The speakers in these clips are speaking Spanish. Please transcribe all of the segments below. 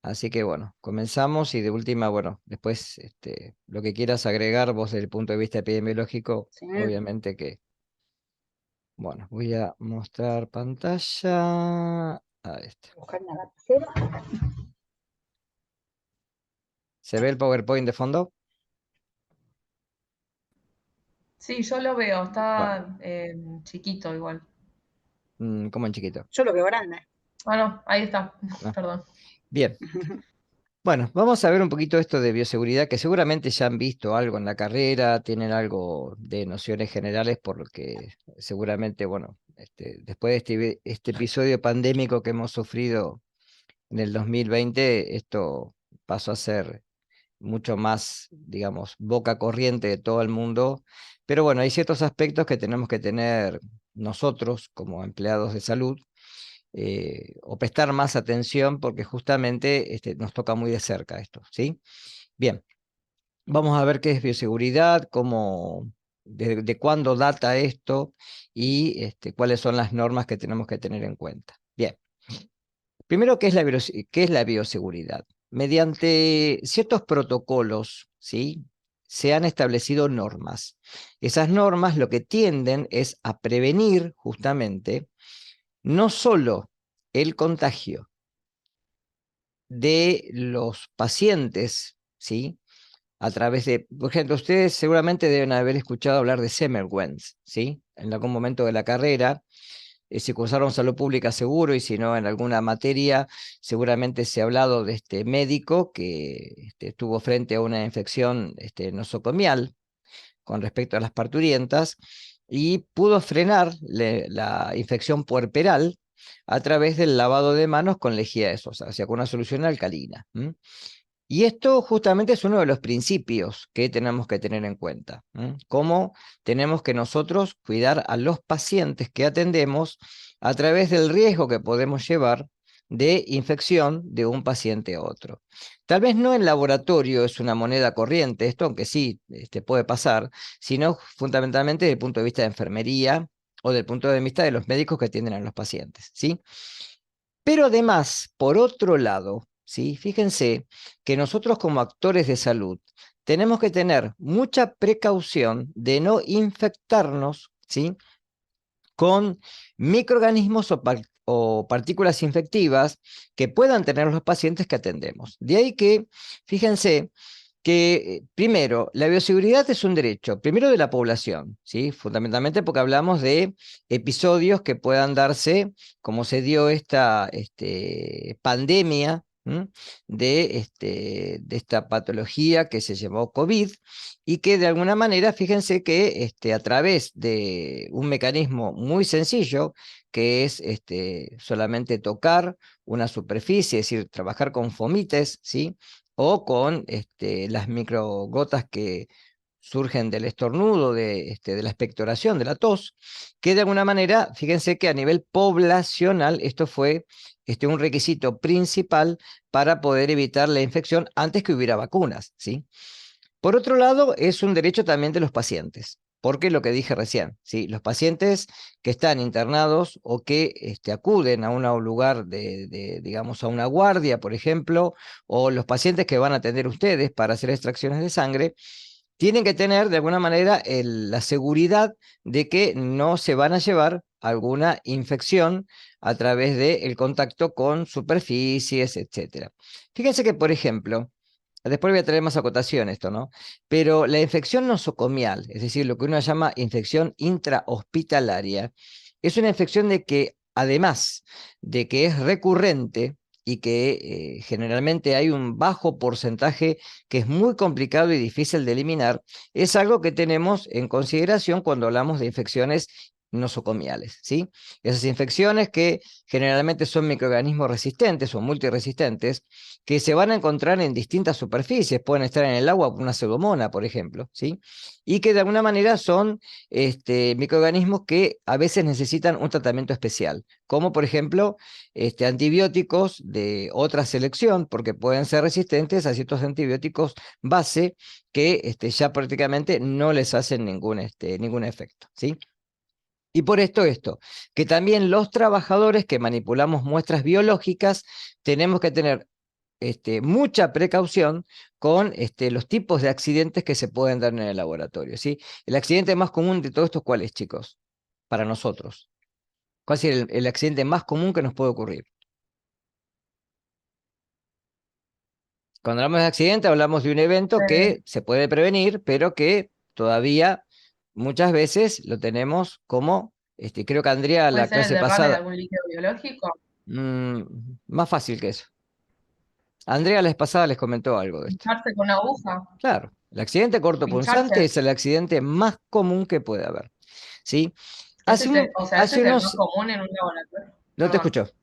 Así que bueno, comenzamos y de última, bueno, después lo que quieras agregar vos desde el punto de vista epidemiológico, Sí, obviamente que, bueno, voy a mostrar pantalla. buscar una lapicera. ¿Se ve el PowerPoint de fondo? Sí, yo lo veo, Bueno, está chiquito igual. como en chiquito. Yo lo veo grande. Ah, no, ahí está, ¿No? perdón. Bien. Bueno, vamos a ver un poquito esto de bioseguridad, que seguramente ya han visto algo en la carrera, tienen algo de nociones generales, por lo que seguramente, bueno, después de este episodio pandémico que hemos sufrido en el 2020, esto pasó a ser mucho más, digamos, boca corriente de todo el mundo. Pero bueno, hay ciertos aspectos que tenemos que tener nosotros como empleados de salud, o prestar más atención porque justamente nos toca muy de cerca esto, ¿sí? Bien, vamos a ver qué es bioseguridad, cómo, de cuándo data esto y cuáles son las normas que tenemos que tener en cuenta. Bien, primero, qué es la bioseguridad? Mediante ciertos protocolos, ¿sí? Se han establecido normas. Esas normas lo que tienden es a prevenir justamente no solo el contagio de los pacientes, ¿sí? A través de, por ejemplo, ustedes seguramente deben haber escuchado hablar de Semmelweis, ¿sí? En algún momento de la carrera, si cursaron salud pública seguro, y si no en alguna materia, seguramente se ha hablado de este médico que estuvo frente a una infección nosocomial con respecto a las parturientas y pudo frenar la infección puerperal a través del lavado de manos con lejía de sosa, o sea, con una solución alcalina. Y esto justamente es uno de los principios que tenemos que tener en cuenta. Cómo tenemos que nosotros cuidar a los pacientes que atendemos a través del riesgo que podemos llevar de infección de un paciente a otro. Tal vez no en laboratorio es una moneda corriente, esto aunque sí puede pasar, sino fundamentalmente desde el punto de vista de enfermería o desde el punto de vista de los médicos que atienden a los pacientes, ¿sí? Pero además, por otro lado, ¿sí? Fíjense que nosotros como actores de salud tenemos que tener mucha precaución de no infectarnos, ¿sí? Con microorganismos o partículas infectivas que puedan tener los pacientes que atendemos. De ahí que, fíjense, que primero, la bioseguridad es un derecho, primero de la población, ¿sí? Fundamentalmente porque hablamos de episodios que puedan darse, como se dio esta pandemia, de esta patología que se llamó COVID, y que de alguna manera, fíjense que a través de un mecanismo muy sencillo, que es solamente tocar una superficie, es decir, trabajar con fomites, ¿sí? O con las microgotas que surgen del estornudo, de la expectoración, de la tos, que de alguna manera, fíjense que a nivel poblacional esto fue un requisito principal para poder evitar la infección antes que hubiera vacunas, ¿sí? Por otro lado, es un derecho también de los pacientes, porque lo que dije recién, ¿sí? Los pacientes que están internados o que acuden a un lugar digamos, a una guardia, por ejemplo, o los pacientes que van a atender ustedes para hacer extracciones de sangre, tienen que tener de alguna manera la seguridad de que no se van a llevar alguna infección a través del contacto con superficies, etcétera. Fíjense que, por ejemplo, después voy a traer más acotación esto, ¿no? Pero la infección nosocomial, es decir, lo que uno llama infección intrahospitalaria, es una infección de que, además de que es recurrente y que generalmente hay un bajo porcentaje que es muy complicado y difícil de eliminar, es algo que tenemos en consideración cuando hablamos de infecciones nosocomiales, ¿sí? Esas infecciones que generalmente son microorganismos resistentes o multiresistentes, que se van a encontrar en distintas superficies, pueden estar en el agua, una pseudomonas, por ejemplo, ¿sí? Y que de alguna manera son microorganismos que a veces necesitan un tratamiento especial, como por ejemplo antibióticos de otra selección, porque pueden ser resistentes a ciertos antibióticos base que ya prácticamente no les hacen ningún efecto, ¿sí? Y por esto, que también los trabajadores que manipulamos muestras biológicas tenemos que tener mucha precaución con los tipos de accidentes que se pueden dar en el laboratorio, ¿sí? El accidente más común de todo esto, ¿cuál es, chicos? Para nosotros. ¿Cuál es el accidente más común que nos puede ocurrir? Cuando hablamos de accidente, hablamos de un evento Eh, que se puede prevenir, pero que todavía muchas veces lo tenemos como, creo que Andrea, ¿Puede la ser el clase derrame de pasada, algún líquido biológico? mm, más fácil que eso. Andrea la vez pasada les comentó algo de esto. ¿Pincharse con una aguja? Claro, el accidente cortopunzante ¿Pincharse? es el accidente más común que puede haber, ¿sí? Ese es o sea, ese Hace es el más unos, común en un laboratorio. no te Perdón. escucho,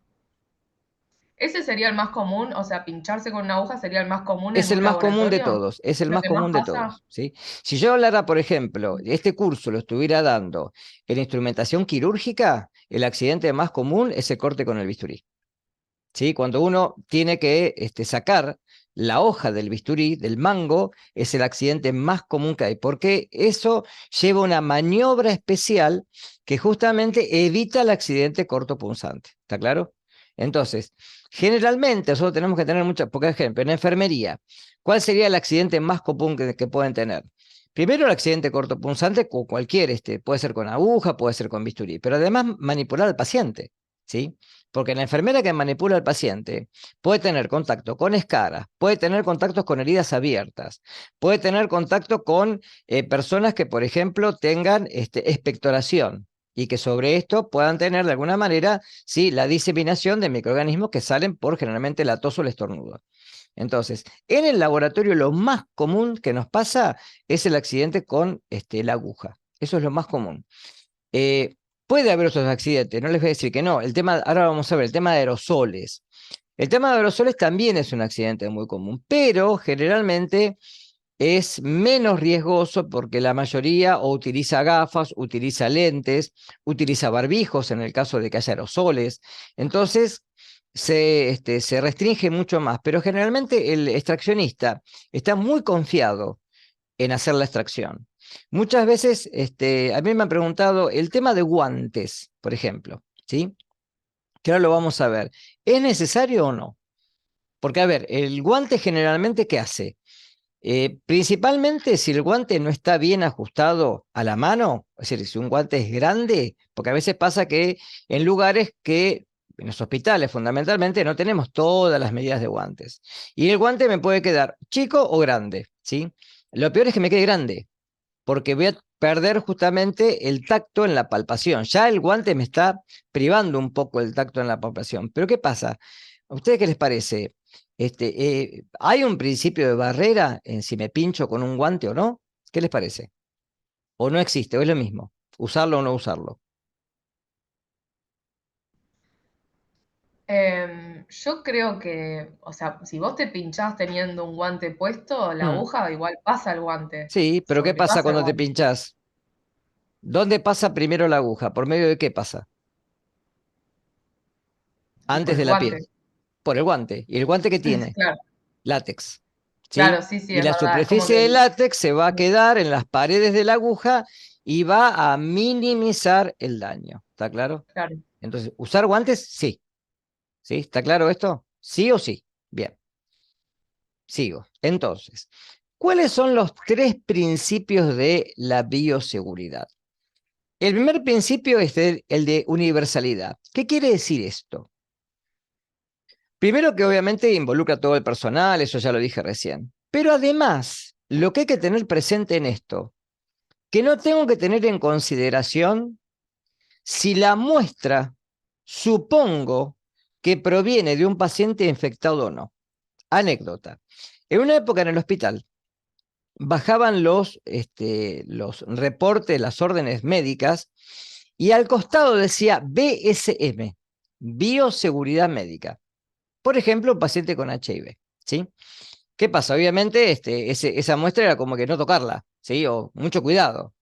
Ese sería el más común, o sea, pincharse con una aguja sería el más común en es el un más común de laboratorio. todos, es el ¿Lo más que más común de pasa? todos, ¿sí? Si yo hablara, por ejemplo, este curso lo estuviera dando en instrumentación quirúrgica, el accidente más común es el corte con el bisturí. ¿Sí? Cuando uno tiene que sacar la hoja del bisturí, del mango, es el accidente más común que hay, porque eso lleva una maniobra especial que justamente evita el accidente cortopunzante. ¿Está claro? Entonces, generalmente nosotros tenemos que tener muchas, por ejemplo, en enfermería, ¿cuál sería el accidente más común que pueden tener? Primero, el accidente cortopunzante, con cualquier, puede ser con aguja, puede ser con bisturí, pero además manipular al paciente, ¿sí? Porque la enfermera que manipula al paciente puede tener contacto con escaras, puede tener contactos con heridas abiertas, puede tener contacto con personas que, por ejemplo, tengan expectoración y que sobre esto puedan tener de alguna manera, sí, la diseminación de microorganismos que salen por generalmente la tos o el estornudo. Entonces, en el laboratorio lo más común que nos pasa es el accidente con la aguja. Eso es lo más común. Eh, Puede haber otros accidentes, no les voy a decir que no. Ahora vamos a ver el tema de aerosoles. El tema de aerosoles también es un accidente muy común, pero generalmente es menos riesgoso porque la mayoría o utiliza gafas, utiliza lentes, utiliza barbijos en el caso de que haya aerosoles. Entonces, se restringe mucho más, pero generalmente el extraccionista está muy confiado en hacer la extracción. Muchas veces, a mí me han preguntado el tema de guantes, por ejemplo, ¿sí? Que ahora lo vamos a ver. ¿Es necesario o no? Porque, a ver, el guante generalmente, ¿qué hace? Principalmente si el guante no está bien ajustado a la mano, es decir, si un guante es grande, porque a veces pasa que en lugares que, en los hospitales fundamentalmente, no tenemos todas las medidas de guantes. Y el guante me puede quedar chico o grande, ¿sí? Lo peor es que me quede grande, porque voy a perder justamente el tacto en la palpación. Ya el guante me está privando un poco el tacto en la palpación. Pero ¿qué pasa? ¿A ustedes qué les parece? ¿Hay un principio de barrera en si me pincho con un guante o no? ¿Qué les parece? ¿O no existe? ¿O es lo mismo? ¿Usarlo o no usarlo? Yo creo que, o sea, si vos te pinchás teniendo un guante puesto, la Mm, aguja igual pasa el guante, sí, pero ¿qué pasa sobrepasa el cuando te guante, pinchás? ¿Dónde pasa primero la aguja? ¿Por medio de qué pasa? y por Antes el de la piel. guante. Por el guante. ¿Y el guante qué tiene? Claro, Látex, claro, ¿sí? sí, sí, Y es la verdad. Es como superficie que de látex se va a quedar en las paredes de la aguja y va a minimizar el daño. ¿Está claro? claro. Entonces, ¿usar guantes? Sí. ¿Sí? ¿Está claro esto? ¿Sí o sí? Bien, sigo. Entonces, ¿cuáles son los tres principios de la bioseguridad? El primer principio es el de universalidad. ¿Qué quiere decir esto? Primero que obviamente involucra a todo el personal, eso ya lo dije recién. Pero además, lo que hay que tener presente en esto, que no tengo que tener en consideración si la muestra, supongo, que proviene de un paciente infectado o no. Anécdota. En una época en el hospital, bajaban los reportes, las órdenes médicas, y al costado decía BSM, Bioseguridad Médica. Por ejemplo, un paciente con HIV, ¿sí? ¿Qué pasa? Obviamente, esa muestra era como que no tocarla, ¿sí? O mucho cuidado.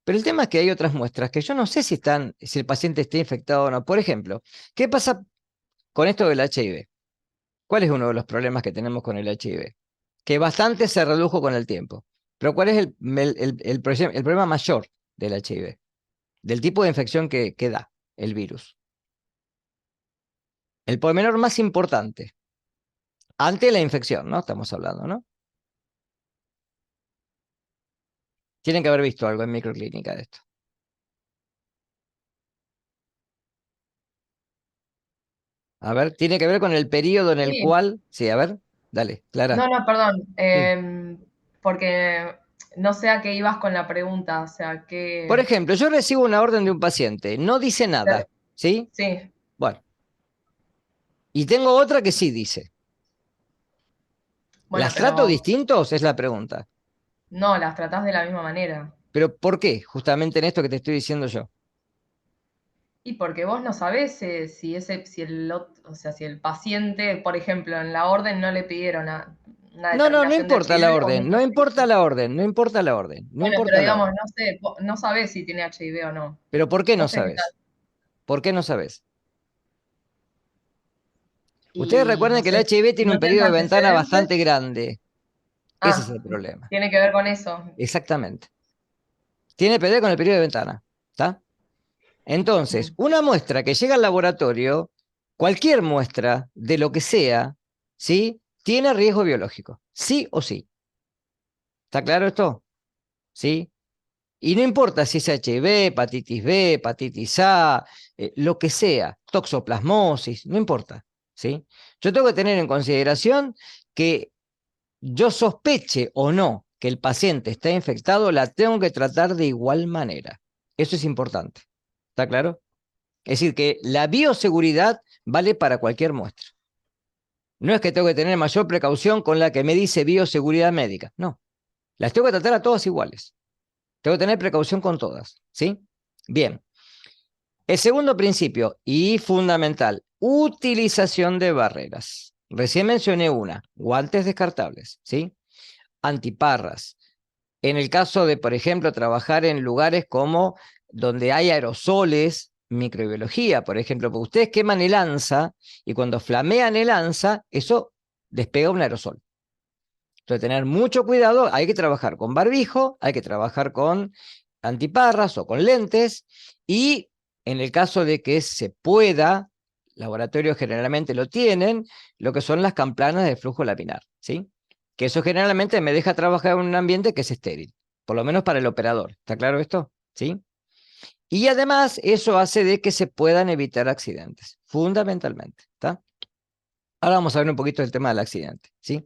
Pero el tema es que hay otras muestras que yo no sé si el paciente está infectado o no. Por ejemplo, ¿qué pasa con esto del HIV? ¿Cuál es uno de los problemas que tenemos con el HIV? Que bastante se redujo con el tiempo. Pero ¿cuál es el problema mayor del HIV? del tipo de infección que da el virus. El pormenor más importante, ante la infección, ¿no? Estamos hablando, ¿no? Tienen que haber visto algo en microclínica de esto. A ver, tiene que ver con el periodo en el Sí. cual... Sí, a ver, dale, Clara. No, perdón. Sí. Porque no sé a qué ibas con la pregunta. O sea, Por que. ejemplo, yo recibo una orden de un paciente, no dice nada, ¿sí? Sí. Bueno, y tengo otra que sí dice. Bueno, ¿Las trato pero distintos? Es la pregunta. no, las tratás de la misma manera. Pero ¿por qué? Justamente en esto que te estoy diciendo yo. Y porque vos no sabés o sea, si el paciente, por ejemplo, en la orden no le pidieron una No, no, no determinación de importa la HIV o una orden, no importa intoxicación. la orden, no importa la orden, no Bueno, pero importa la digamos, orden. no sé, no sabés si tiene HIV o no. Pero ¿por qué no Vos tenés que sabes? ¿Por qué no sabes? Ustedes y recuerden no que el sé, HIV si tiene un no tenés periodo de ventana antecedentes. bastante grande. Ese es Ah, el problema. tiene que ver con eso. Exactamente. Tiene PD con el periodo de ventana. ¿Está? Entonces, Mm. una muestra que llega al laboratorio, cualquier muestra de lo que sea, ¿sí? Tiene riesgo biológico. Sí o sí. ¿Está claro esto? ¿Sí? Y no importa si es HIV, hepatitis B, hepatitis A, lo que sea, toxoplasmosis, no importa, ¿sí? Yo tengo que tener en consideración que yo sospeche o no que el paciente está infectado, la tengo que tratar de igual manera. Eso es importante. ¿Está claro? Es decir, que la bioseguridad vale para cualquier muestra. No es que tengo que tener mayor precaución con la que me dice bioseguridad médica. No, las tengo que tratar a todas iguales. Tengo que tener precaución con todas, ¿sí? Bien. El segundo principio, y fundamental, utilización de barreras. Recién mencioné una, guantes descartables, ¿sí? Antiparras. En el caso de, por ejemplo, trabajar en lugares como donde hay aerosoles, microbiología, por ejemplo, porque ustedes queman el ANSA y cuando flamean el ANSA, eso despega un aerosol. Entonces, tener mucho cuidado, hay que trabajar con barbijo, hay que trabajar con antiparras o con lentes, y en el caso de que se pueda, laboratorios generalmente lo tienen, lo que son las camplanas de flujo laminar, ¿sí? Que eso generalmente me deja trabajar en un ambiente que es estéril, por lo menos para el operador. ¿Está claro esto? ¿Sí? Y además eso hace de que se puedan evitar accidentes, fundamentalmente, ¿está? Ahora vamos a ver un poquito del tema del accidente, ¿sí?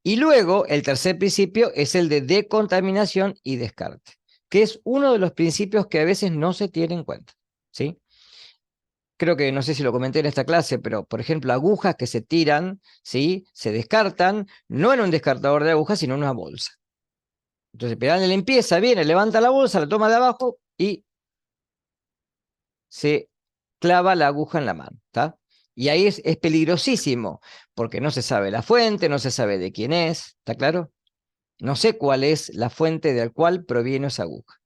Y luego, el tercer principio es el de decontaminación y descarte, que es uno de los principios que a veces no se tiene en cuenta, ¿sí? Creo que no sé si lo comenté en esta clase, pero por ejemplo, agujas que se tiran, ¿sí? Se descartan, no en un descartador de agujas, sino en una bolsa. Entonces, el pedal de limpieza viene, levanta la bolsa, la toma de abajo y se clava la aguja en la mano, ¿está? Y ahí es peligrosísimo, porque no se sabe la fuente, no se sabe de quién es, ¿está claro? No sé cuál es la fuente del cual proviene esa aguja.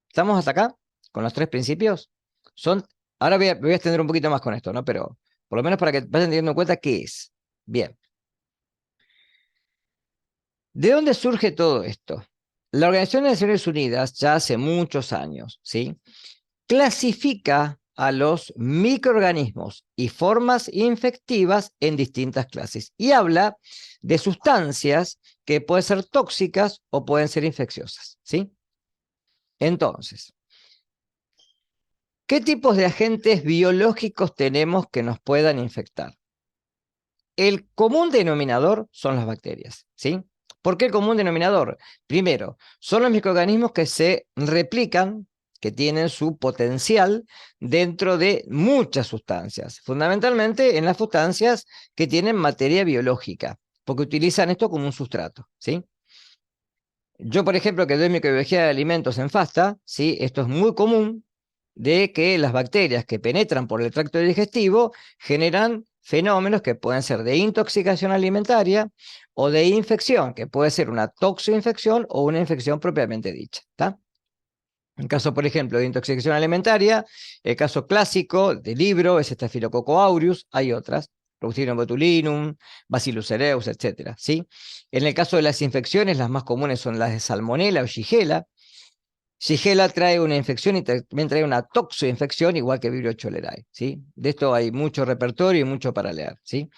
¿Estamos hasta acá? ¿Con los tres principios? Son, ahora voy a extender un poquito más con esto, ¿no? Pero por lo menos para que vayan teniendo en cuenta qué es. Bien. ¿De dónde surge todo esto? La Organización de Naciones Unidas, ya hace muchos años, ¿sí? Clasifica a los microorganismos y formas infectivas en distintas clases y habla de sustancias que pueden ser tóxicas o pueden ser infecciosas, ¿sí? Entonces, ¿qué tipos de agentes biológicos tenemos que nos puedan infectar? El común denominador son las bacterias, ¿sí? ¿Por qué el común denominador? Primero, son los microorganismos que se replican, que tienen su potencial dentro de muchas sustancias, fundamentalmente en las sustancias que tienen materia biológica, porque utilizan esto como un sustrato, ¿sí? Yo, por ejemplo, que doy microbiología de alimentos en FASTA, ¿sí? Esto es muy común de que las bacterias que penetran por el tracto digestivo generan fenómenos que pueden ser de intoxicación alimentaria o de infección, que puede ser una toxoinfección o una infección propiamente dicha, ¿está? En caso, por ejemplo, de intoxicación alimentaria, el caso clásico del libro es Staphylococcus aureus, hay otras, Clostridium botulinum, Bacillus cereus, etcétera, ¿sí? En el caso de las infecciones, las más comunes son las de Salmonella o Shigella. Shigella trae una infección y también trae una toxoinfección, igual que Vibrio cholerae, ¿sí? De esto hay mucho repertorio y mucho para leer, ¿sí?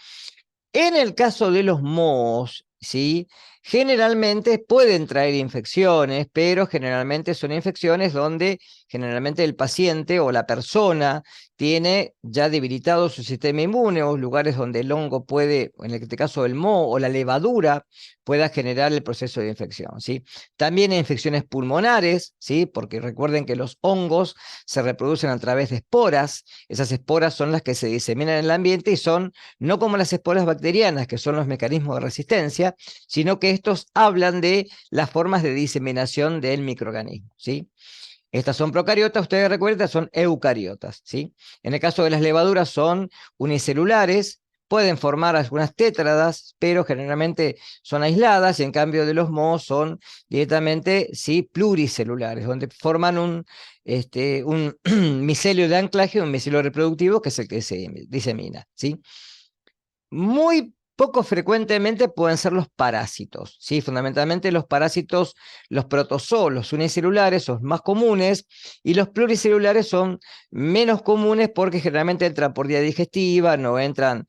En el caso de los mohos, ¿sí? Generalmente pueden traer infecciones, pero generalmente son infecciones donde generalmente el paciente o la persona tiene ya debilitado su sistema inmune, o lugares donde el hongo puede, en este caso el moho o la levadura, pueda generar el proceso de infección, ¿sí? También infecciones pulmonares, ¿sí? Porque recuerden que los hongos se reproducen a través de esporas. Esas esporas son las que se diseminan en el ambiente y son no como las esporas bacterianas, que son los mecanismos de resistencia, sino que estos hablan de las formas de diseminación del microorganismo, ¿sí? Estas son procariotas, ustedes recuerdan, son eucariotas, ¿sí? En el caso de las levaduras son unicelulares, pueden formar algunas tétradas, pero generalmente son aisladas, y en cambio de los mohos son directamente, sí, pluricelulares, donde forman un micelio de anclaje, un micelio reproductivo, que es el que se disemina, ¿sí? Muy poco frecuentemente pueden ser los parásitos, ¿sí? Fundamentalmente los parásitos, los protozoos unicelulares son más comunes, y los pluricelulares son menos comunes porque generalmente entran por vía digestiva, no entran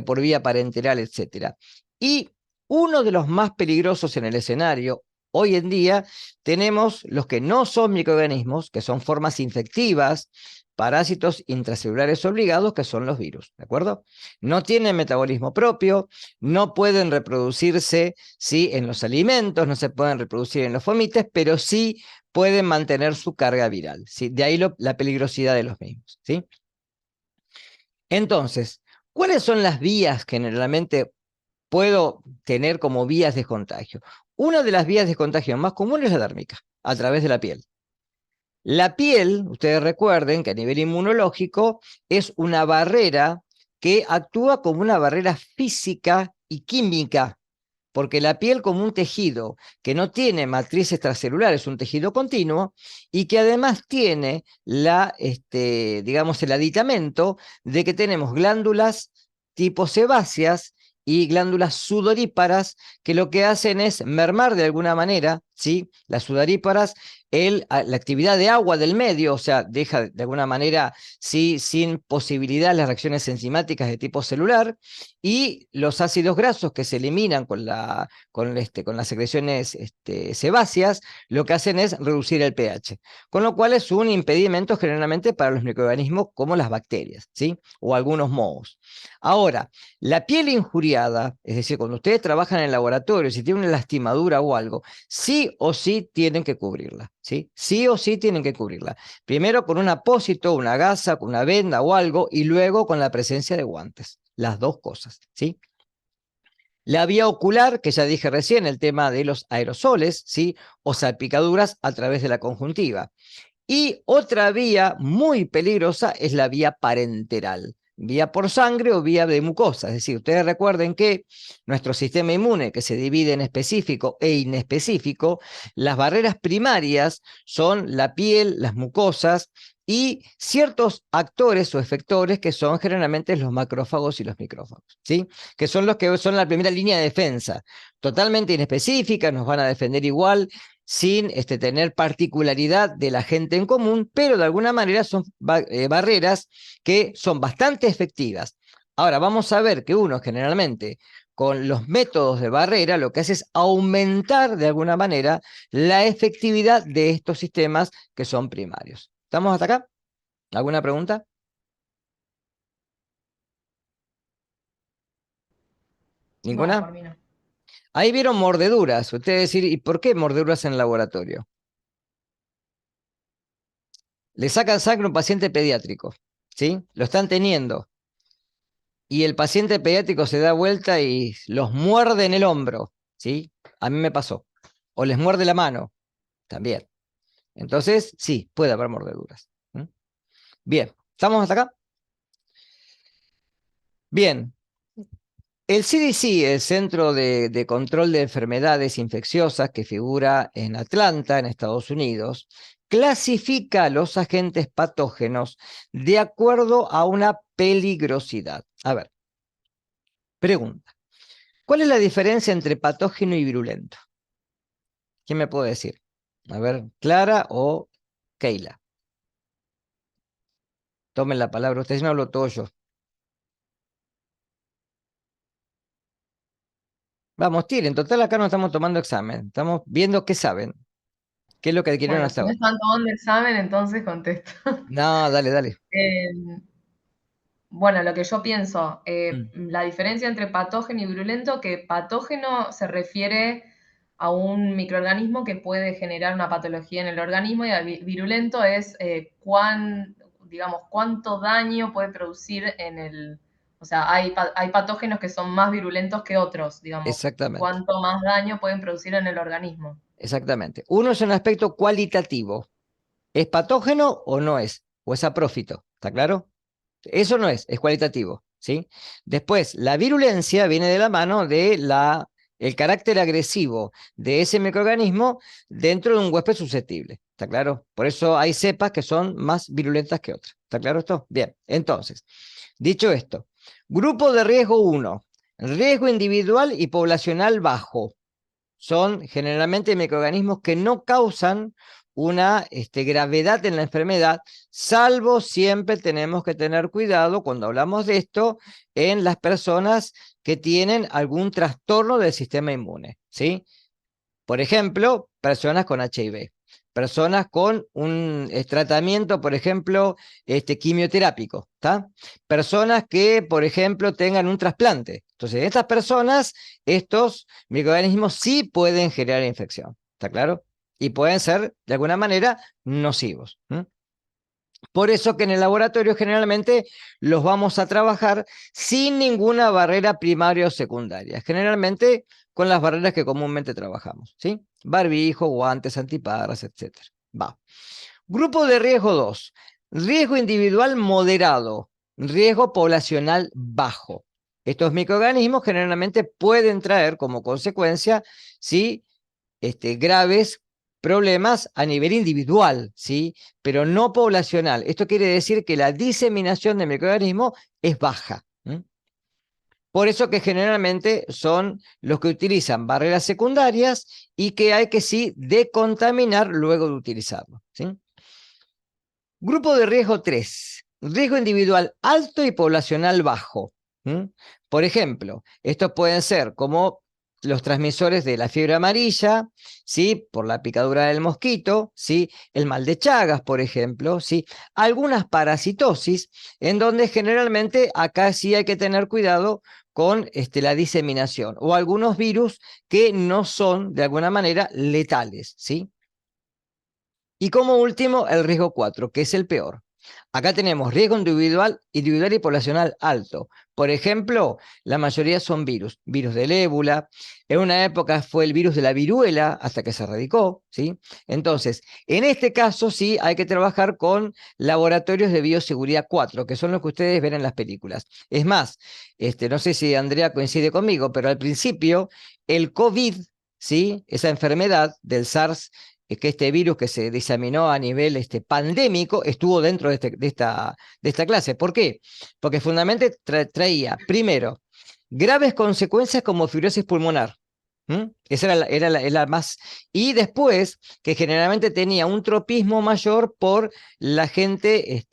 por vía parenteral, etc. Y uno de los más peligrosos en el escenario hoy en día tenemos los que no son microorganismos, que son formas infectivas, parásitos intracelulares obligados, que son los virus, ¿de acuerdo? No tienen metabolismo propio, no pueden reproducirse, ¿sí?, en los alimentos, no se pueden reproducir en los fomites, pero sí pueden mantener su carga viral, ¿sí? De ahí la peligrosidad de los mismos, ¿sí? Entonces, ¿cuáles son las vías que generalmente puedo tener como vías de contagio? Una de las vías de contagio más comunes es la dérmica, a través de la piel. La piel, ustedes recuerden que a nivel inmunológico es una barrera que actúa como una barrera física y química, porque la piel, como un tejido que no tiene matriz extracelular, es un tejido continuo, y que además tiene digamos, el aditamento de que tenemos glándulas tipo sebáceas y glándulas sudoríparas, que lo que hacen es mermar de alguna manera, ¿sí?, las sudoríparas, la actividad de agua del medio, o sea, deja de alguna manera, ¿sí?, sin posibilidad las reacciones enzimáticas de tipo celular, y los ácidos grasos que se eliminan con las secreciones sebáceas, lo que hacen es reducir el pH, con lo cual es un impedimento generalmente para los microorganismos como las bacterias, ¿sí?, o algunos mohos. Ahora, la piel injuriada, es decir, cuando ustedes trabajan en el laboratorio, si tienen una lastimadura o algo, sí o sí tienen que cubrirla, ¿sí? Sí o sí tienen que cubrirla. Primero con un apósito, una gasa, con una venda o algo, y luego con la presencia de guantes. Las dos cosas, ¿sí? La vía ocular, que ya dije recién, el tema de los aerosoles, ¿sí?, o salpicaduras a través de la conjuntiva. Y otra vía muy peligrosa es la vía parenteral, vía por sangre o vía de mucosa. Es decir, ustedes recuerden que nuestro sistema inmune, que se divide en específico e inespecífico, las barreras primarias son la piel, las mucosas y ciertos actores o efectores que son generalmente los macrófagos y los micrófagos, ¿sí?, que son los que son la primera línea de defensa, totalmente inespecífica, nos van a defender igual, sin tener particularidad de la gente en común, pero de alguna manera son barreras que son bastante efectivas. Ahora, vamos a ver que uno generalmente, con los métodos de barrera, lo que hace es aumentar de alguna manera la efectividad de estos sistemas que son primarios. ¿Estamos hasta acá? ¿Alguna pregunta? No, ¿Ninguna? por mí no. Ahí vieron mordeduras. Ustedes decir, ¿y por qué mordeduras en el laboratorio? Le sacan sangre a un paciente pediátrico, ¿sí? Lo están teniendo. Y el paciente pediátrico se da vuelta y los muerde en el hombro, ¿sí? A mí me pasó. O les muerde la mano, también. Entonces, sí, puede haber mordeduras. ¿Mm? Bien, ¿estamos hasta acá? Bien. El CDC, el Centro de Control de Enfermedades Infecciosas, que figura en Atlanta, en Estados Unidos, clasifica a los agentes patógenos de acuerdo a una peligrosidad. A ver, pregunta. ¿Cuál es la diferencia entre patógeno y virulento? ¿Quién me puede decir? A ver, Clara o Keila. Tomen la palabra, ustedes no hablo todo yo. Vamos, tiren, total acá no estamos tomando examen, estamos viendo qué saben, qué es lo que adquirieron Bueno, hasta si no ahora. están tomando examen, entonces contesto. No, dale, dale. Eh, bueno, lo que yo pienso, Mm. la diferencia entre patógeno y virulento, que patógeno se refiere a un microorganismo que puede generar una patología en el organismo y virulento es digamos, cuánto daño puede producir en el... O sea, hay patógenos que son más virulentos que otros, digamos, Exactamente, cuánto más daño pueden producir en el organismo. exactamente. Uno es un aspecto cualitativo. ¿Es patógeno o no es? ¿O es aprófito? ¿Está claro? Eso no es cualitativo, ¿sí? Después, la virulencia viene de la mano de el carácter agresivo de ese microorganismo dentro de un huésped susceptible, ¿está claro? Por eso hay cepas que son más virulentas que otras, ¿está claro esto? Bien, entonces, dicho esto, grupo de riesgo 1, riesgo individual y poblacional bajo. Son generalmente microorganismos que no causan una gravedad en la enfermedad, salvo siempre tenemos que tener cuidado cuando hablamos de esto en las personas que tienen algún trastorno del sistema inmune, ¿sí? Por ejemplo, personas con HIV, personas con un tratamiento, por ejemplo, quimioterápico, ¿está? Personas que, por ejemplo, tengan un trasplante. Entonces, en estas personas, estos microorganismos sí pueden generar infección, ¿está claro? Y pueden ser, de alguna manera, nocivos. Por eso que en el laboratorio generalmente los vamos a trabajar sin ninguna barrera primaria o secundaria, generalmente con las barreras que comúnmente trabajamos, ¿sí? Barbijo, guantes, antiparras, etc. Va. Grupo de riesgo 2. Riesgo individual moderado, riesgo poblacional bajo. Estos microorganismos generalmente pueden traer como consecuencia, ¿sí? Graves problemas a nivel individual, ¿sí? Pero no poblacional. Esto quiere decir que la diseminación del microorganismo es baja. Por eso que generalmente son los que utilizan barreras secundarias y que hay que sí decontaminar luego de utilizarlo, ¿sí? Grupo de riesgo 3. Riesgo individual alto y poblacional bajo. Por ejemplo, estos pueden ser como los transmisores de la fiebre amarilla, ¿sí? Por la picadura del mosquito, ¿sí? El mal de Chagas, por ejemplo, ¿sí? Algunas parasitosis, en donde generalmente acá sí hay que tener cuidado con la diseminación, o algunos virus que no son de alguna manera letales, ¿sí? Y como último, el riesgo 4, que es el peor. Acá tenemos riesgo individual y poblacional alto. Por ejemplo, la mayoría son virus. Virus del ébola. En una época fue el virus de la viruela hasta que se erradicó, ¿sí? Entonces, en este caso sí hay que trabajar con laboratorios de bioseguridad 4, que son los que ustedes ven en las películas. Es más, no sé si Andrea coincide conmigo, pero al principio el COVID, ¿sí? Esa enfermedad del SARS, es que este virus que se diseminó a nivel pandémico estuvo dentro de esta clase. ¿Por qué? Porque fundamentalmente traía, primero, graves consecuencias como fibrosis pulmonar. Esa era la más. Y después, que generalmente tenía un tropismo mayor por la gente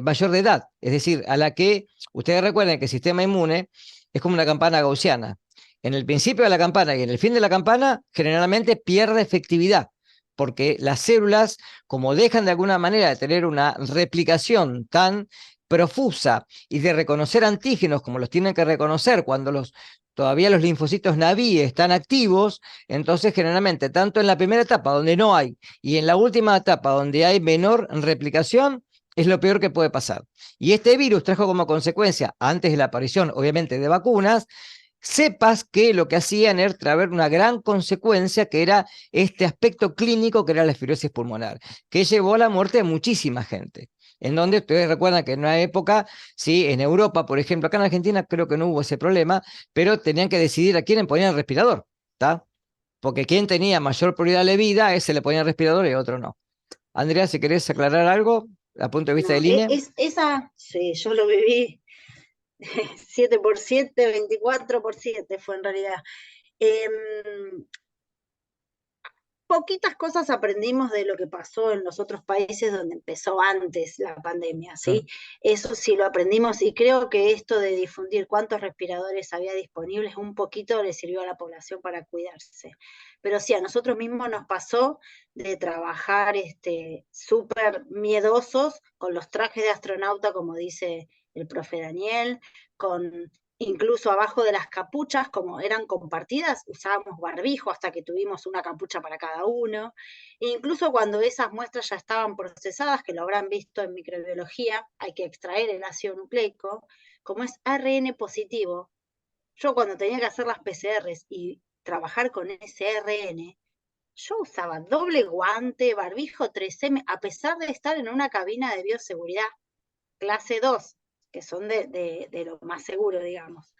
mayor de edad. Es decir, a la que, ustedes recuerden que el sistema inmune es como una campana gaussiana. En el principio de la campana y en el fin de la campana, generalmente pierde efectividad porque las células, como dejan de alguna manera de tener una replicación tan profusa y de reconocer antígenos como los tienen que reconocer cuando todavía los linfocitos Navi están activos, entonces generalmente tanto en la primera etapa donde no hay y en la última etapa donde hay menor replicación, es lo peor que puede pasar. Y este virus trajo como consecuencia, antes de la aparición obviamente de vacunas, sepas que lo que hacían era traer una gran consecuencia que era este aspecto clínico que era la fibrosis pulmonar, que llevó a la muerte de muchísima gente. En donde ustedes recuerdan que en una época, sí, en Europa, por ejemplo, acá en Argentina creo que no hubo ese problema, pero tenían que decidir a quién ponían el respirador, ¿está? Porque quien tenía mayor prioridad de vida, ese le ponía el respirador y otro no. Andrea, si querés aclarar algo, a punto de vista de No, línea. esa, sí, yo lo viví 7x7, 24x7 fue en realidad. Em, poquitas cosas aprendimos de lo que pasó en los otros países donde empezó antes la pandemia, ¿sí? Eso sí lo aprendimos y creo que esto de difundir cuántos respiradores había disponibles un poquito le sirvió a la población para cuidarse. Pero sí, a nosotros mismos nos pasó de trabajar súper miedosos con los trajes de astronauta, como dice el profe Daniel, con incluso abajo de las capuchas, como eran compartidas, usábamos barbijo hasta que tuvimos una capucha para cada uno. E incluso cuando esas muestras ya estaban procesadas, que lo habrán visto en microbiología, hay que extraer el ácido nucleico, como es ARN positivo. Yo cuando tenía que hacer las PCRs y trabajar con ese ARN, yo usaba doble guante, barbijo 3M, a pesar de estar en una cabina de bioseguridad clase 2, que son de lo más seguro, digamos,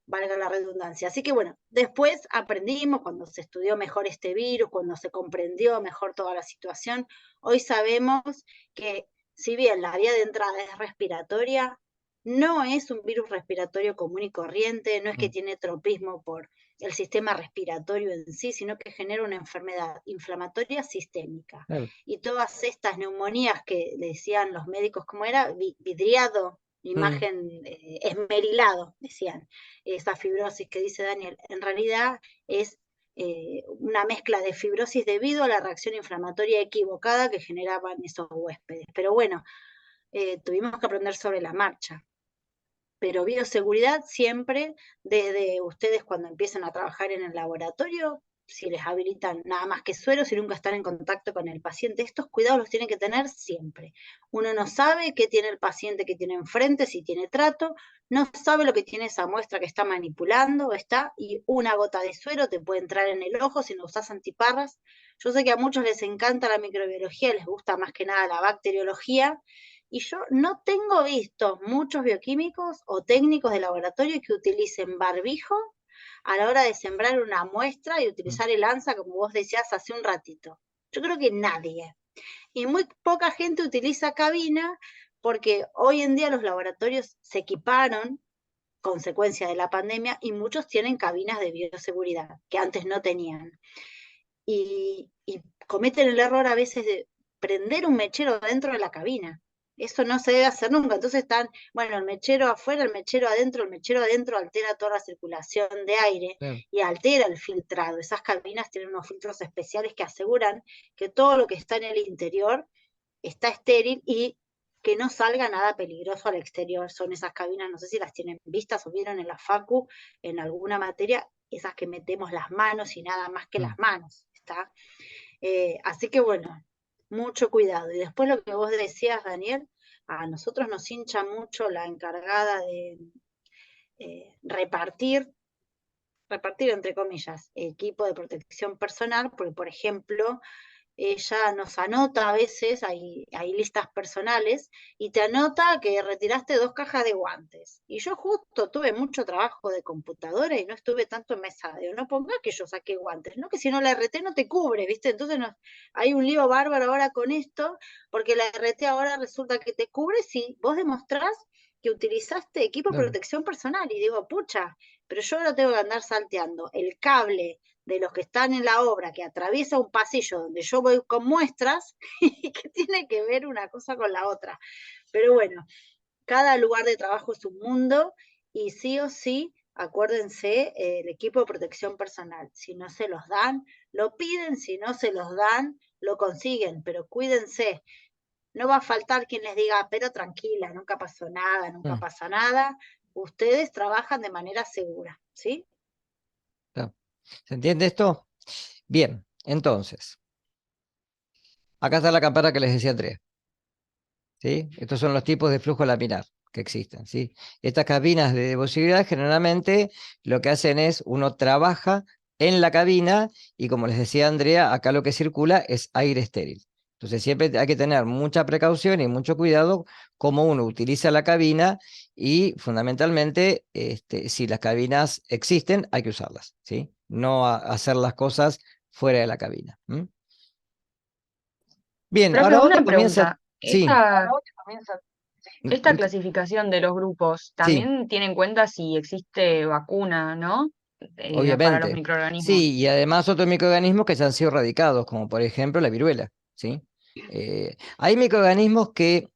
valga la redundancia. Así que bueno, después aprendimos, cuando se estudió mejor este virus, cuando se comprendió mejor toda la situación, hoy sabemos que si bien la vía de entrada es respiratoria, no es un virus respiratorio común y corriente, no es que tiene tropismo por el sistema respiratorio en sí, sino que genera una enfermedad inflamatoria sistémica. Claro. Y todas estas neumonías que decían los médicos, ¿cómo era? Vidriado, imagen esmerilado, decían, esa fibrosis que dice Daniel, en realidad es una mezcla de fibrosis debido a la reacción inflamatoria equivocada que generaban esos huéspedes. Pero bueno, tuvimos que aprender sobre la marcha. Pero bioseguridad siempre, desde ustedes cuando empiezan a trabajar en el laboratorio, si les habilitan nada más que suero, si nunca están en contacto con el paciente, estos cuidados los tienen que tener siempre. Uno no sabe qué tiene el paciente que tiene enfrente, si tiene trato, no sabe lo que tiene esa muestra que está manipulando, y una gota de suero te puede entrar en el ojo si no usas antiparras. Yo sé que a muchos les encanta la microbiología, les gusta más que nada la bacteriología, y yo no tengo visto muchos bioquímicos o técnicos de laboratorio que utilicen barbijo a la hora de sembrar una muestra y utilizar el ANSA, como vos decías hace un ratito. Yo creo que nadie. Y muy poca gente utiliza cabina porque hoy en día los laboratorios se equiparon, consecuencia de la pandemia, y muchos tienen cabinas de bioseguridad que antes no tenían. Y cometen el error a veces de prender un mechero dentro de la cabina. Eso no se debe hacer nunca. Entonces están, bueno, el mechero afuera, el mechero adentro altera toda la circulación de aire Claro. y altera el filtrado. Esas cabinas tienen unos filtros especiales que aseguran que todo lo que está en el interior está estéril y que no salga nada peligroso al exterior. Son esas cabinas, no sé si las tienen vistas o vieron en la facu, en alguna materia, esas que metemos las manos y nada más que las manos, ¿está? Así que bueno, mucho cuidado. Y después lo que vos decías, Daniel, a nosotros nos hincha mucho la encargada de repartir entre comillas, equipo de protección personal, porque por ejemplo, ella nos anota a veces, hay listas personales, y te anota que retiraste 2 cajas de guantes. Y yo justo tuve mucho trabajo de computadora y no estuve tanto en mesadeo. No pongas que yo saqué guantes, ¿no? Que si no la RT no te cubre, ¿viste? Entonces hay un lío bárbaro ahora con esto, porque la RT ahora resulta que te cubre si vos demostrás que utilizaste equipo de Claro. protección personal. Y digo, pucha, pero yo ahora tengo que andar salteando el cable de los que están en la obra, que atraviesa un pasillo donde yo voy con muestras, y que tiene que ver una cosa con la otra. Pero bueno, cada lugar de trabajo es un mundo, y sí o sí, acuérdense, el equipo de protección personal, si no se los dan, lo piden, si no se los dan, lo consiguen, pero cuídense. No va a faltar quien les diga, pero tranquila, nunca pasó nada, nunca pasa nada. Ustedes trabajan de manera segura, ¿sí? Claro. ¿Se entiende esto? Bien, entonces, acá está la campana que les decía Andrea, ¿sí? Estos son los tipos de flujo laminar que existen, ¿sí? Estas cabinas de posibilidad generalmente lo que hacen es, uno trabaja en la cabina y como les decía Andrea, acá lo que circula es aire estéril. Entonces siempre hay que tener mucha precaución y mucho cuidado cómo uno utiliza la cabina y fundamentalmente, si las cabinas existen, hay que usarlas, ¿sí? No hacer las cosas fuera de la cabina. Bien, Profe, ahora una donde comienza... pregunta. Sí, Esta clasificación de los grupos sí. también tiene en cuenta si existe vacuna, ¿no? para los obviamente. microorganismos. Sí, y además otros microorganismos que ya han sido erradicados, como por ejemplo la viruela, ¿sí? Hay microorganismos que,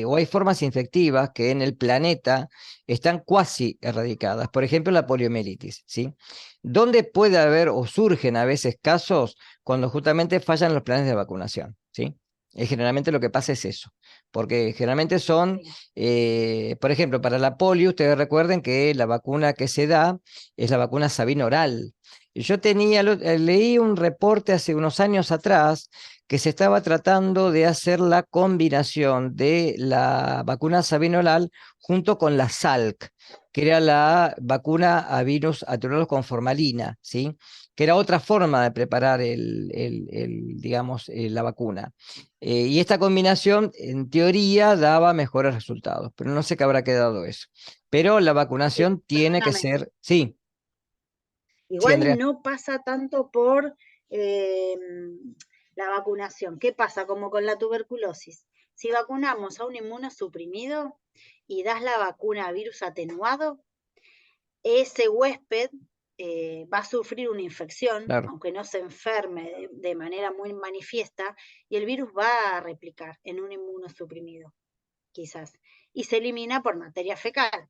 o hay formas infectivas que en el planeta están cuasi erradicadas, por ejemplo la poliomielitis, ¿sí? Donde puede haber o surgen a veces casos cuando justamente fallan los planes de vacunación, ¿sí? Generalmente lo que pasa es eso, porque generalmente son, por ejemplo, para la polio, ustedes recuerden que la vacuna que se da es la vacuna Sabin oral. Y yo leí un reporte hace unos años atrás que se estaba tratando de hacer la combinación de la vacuna Sabin oral junto con la Salk, que era la vacuna a virus atenuados con formalina, ¿sí? Que era otra forma de preparar digamos, la vacuna. Y esta combinación, en teoría, daba mejores resultados, pero no sé qué habrá quedado eso. Pero la vacunación tiene que Perdóname. ser, sí, sí, Igual Andrea, no pasa tanto por eh, la vacunación. ¿Qué pasa? Como con la tuberculosis. Si vacunamos a un inmunosuprimido y das la vacuna a virus atenuado, ese huésped va a sufrir una infección, claro, aunque no se enferme de manera muy manifiesta, y el virus va a replicar en un inmunosuprimido, quizás, y se elimina por materia fecal.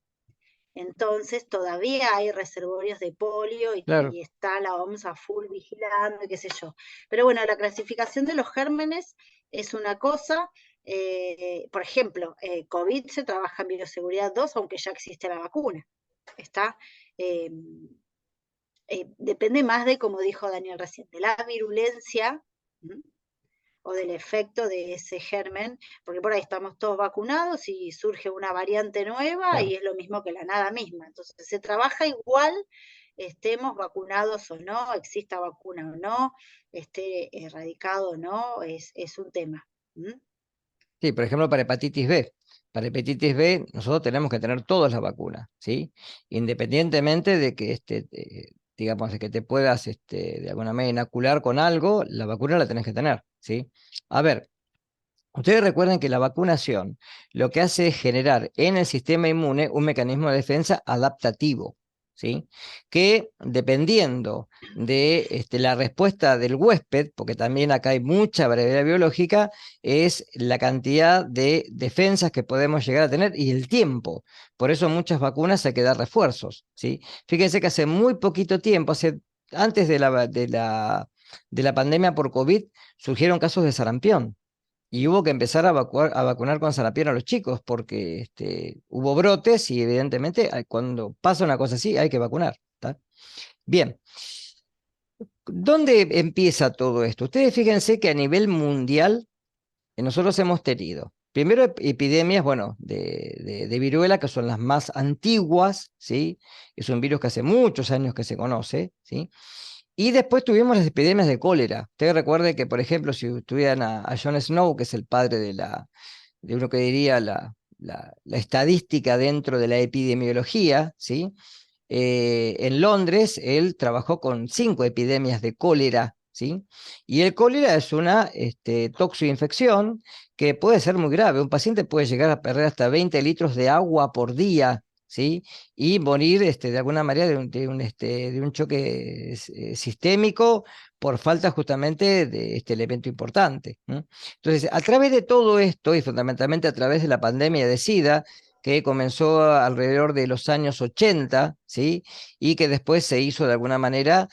Entonces todavía hay reservorios de polio claro. y está la OMS a full vigilando, qué sé yo. Pero bueno, la clasificación de los gérmenes es una cosa. Por ejemplo, COVID se trabaja en bioseguridad 2, aunque ya existe la vacuna. Está, eh, depende más de, como dijo Daniel recién, de la virulencia. ¿Mm? O del efecto de ese germen, porque por ahí estamos todos vacunados y surge una variante nueva Claro. y es lo mismo que la nada misma. Entonces se trabaja igual, estemos vacunados o no, exista vacuna o no, esté erradicado o no, es un tema. ¿Mm? Sí, por ejemplo, para hepatitis B. Para hepatitis B, nosotros tenemos que tener todas las vacunas, ¿sí? Independientemente de que, digamos, de que te puedas, de alguna manera inocular con algo, la vacuna la tenés que tener, ¿sí? A ver, ustedes recuerden que la vacunación lo que hace es generar en el sistema inmune un mecanismo de defensa adaptativo, ¿sí? Que dependiendo de la respuesta del huésped, porque también acá hay mucha variabilidad biológica, es la cantidad de defensas que podemos llegar a tener y el tiempo. Por eso muchas vacunas hay que dar refuerzos, ¿sí? Fíjense que hace muy poquito tiempo, antes de la pandemia por COVID, surgieron casos de sarampión. Y hubo que empezar a vacunar con sarampión a los chicos porque hubo brotes y evidentemente cuando pasa una cosa así hay que vacunar. ¿Tá? Bien, ¿dónde empieza todo esto? Ustedes fíjense que a nivel mundial nosotros hemos tenido primero epidemias, bueno, de viruela que son las más antiguas, ¿sí? Es un virus que hace muchos años que se conoce, ¿sí? Y después tuvimos las epidemias de cólera. Ustedes recuerden que, por ejemplo, si tuvieran a John Snow, que es el padre de uno que diría la estadística dentro de la epidemiología, ¿sí? En Londres él trabajó con 5 epidemias de cólera, ¿sí? Y el cólera es una toxoinfección que puede ser muy grave. Un paciente puede llegar a perder hasta 20 litros de agua por día, ¿sí? Y morir de alguna manera de un choque sistémico por falta justamente de este elemento importante. ¿No? Entonces, a través de todo esto y fundamentalmente a través de la pandemia de SIDA, que comenzó alrededor de los años 80, ¿sí? Y que después se hizo de alguna manera,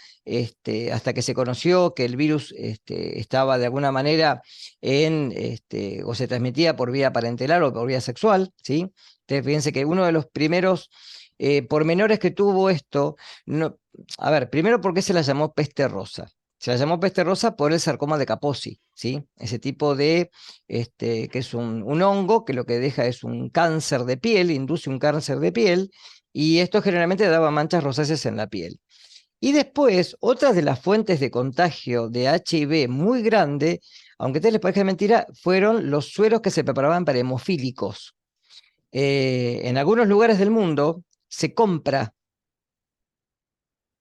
hasta que se conoció que el virus estaba de alguna manera o se transmitía por vía parenteral o por vía sexual, ¿sí? Entonces, fíjense que uno de los primeros pormenores que tuvo esto, no, a ver, primero, ¿por qué se la llamó peste rosa? Se la llamó peste rosa por el sarcoma de Kaposi, ¿sí? Ese tipo que es un hongo que lo que deja es un cáncer de piel, induce un cáncer de piel, y esto generalmente daba manchas rosáceas en la piel. Y después, otra de las fuentes de contagio de HIV muy grande, aunque a ustedes les parezca mentira, fueron los sueros que se preparaban para hemofílicos. En algunos lugares del mundo se compra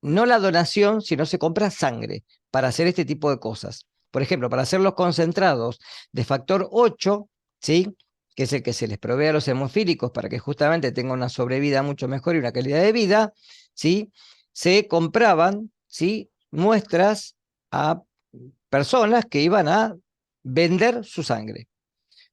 no la donación, sino se compra sangre para hacer este tipo de cosas. Por ejemplo, para hacer los concentrados de factor 8, ¿sí? Que es el que se les provee a los hemofílicos para que justamente tengan una sobrevida mucho mejor y una calidad de vida, ¿sí? se compraban, ¿sí?, muestras a personas que iban a vender su sangre.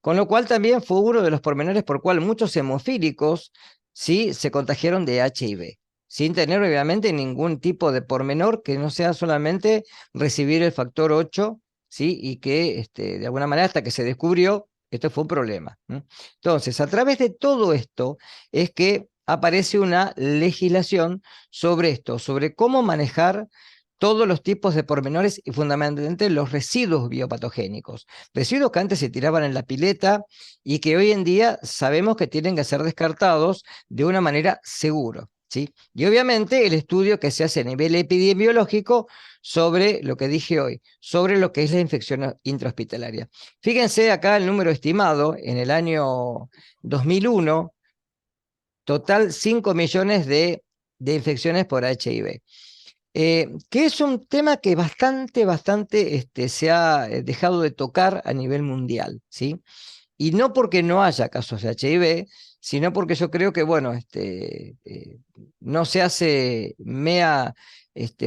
Con lo cual también fue uno de los pormenores por cual muchos hemofílicos, ¿sí?, se contagiaron de HIV, sin tener obviamente ningún tipo de pormenor que no sea solamente recibir el factor 8, ¿sí?, y que de alguna manera hasta que se descubrió, esto fue un problema. Entonces, a través de todo esto es que aparece una legislación sobre esto, sobre cómo manejar todos los tipos de pormenores y fundamentalmente los residuos biopatogénicos. Residuos que antes se tiraban en la pileta y que hoy en día sabemos que tienen que ser descartados de una manera segura, ¿sí? Y obviamente el estudio que se hace a nivel epidemiológico sobre lo que dije hoy, sobre lo que es la infección intrahospitalaria. Fíjense acá el número estimado en el año 2001, total 5 millones de infecciones por HIV. Que es un tema que bastante se ha dejado de tocar a nivel mundial, ¿sí? Y no porque no haya casos de HIV, sino porque yo creo que, bueno, no se hace mea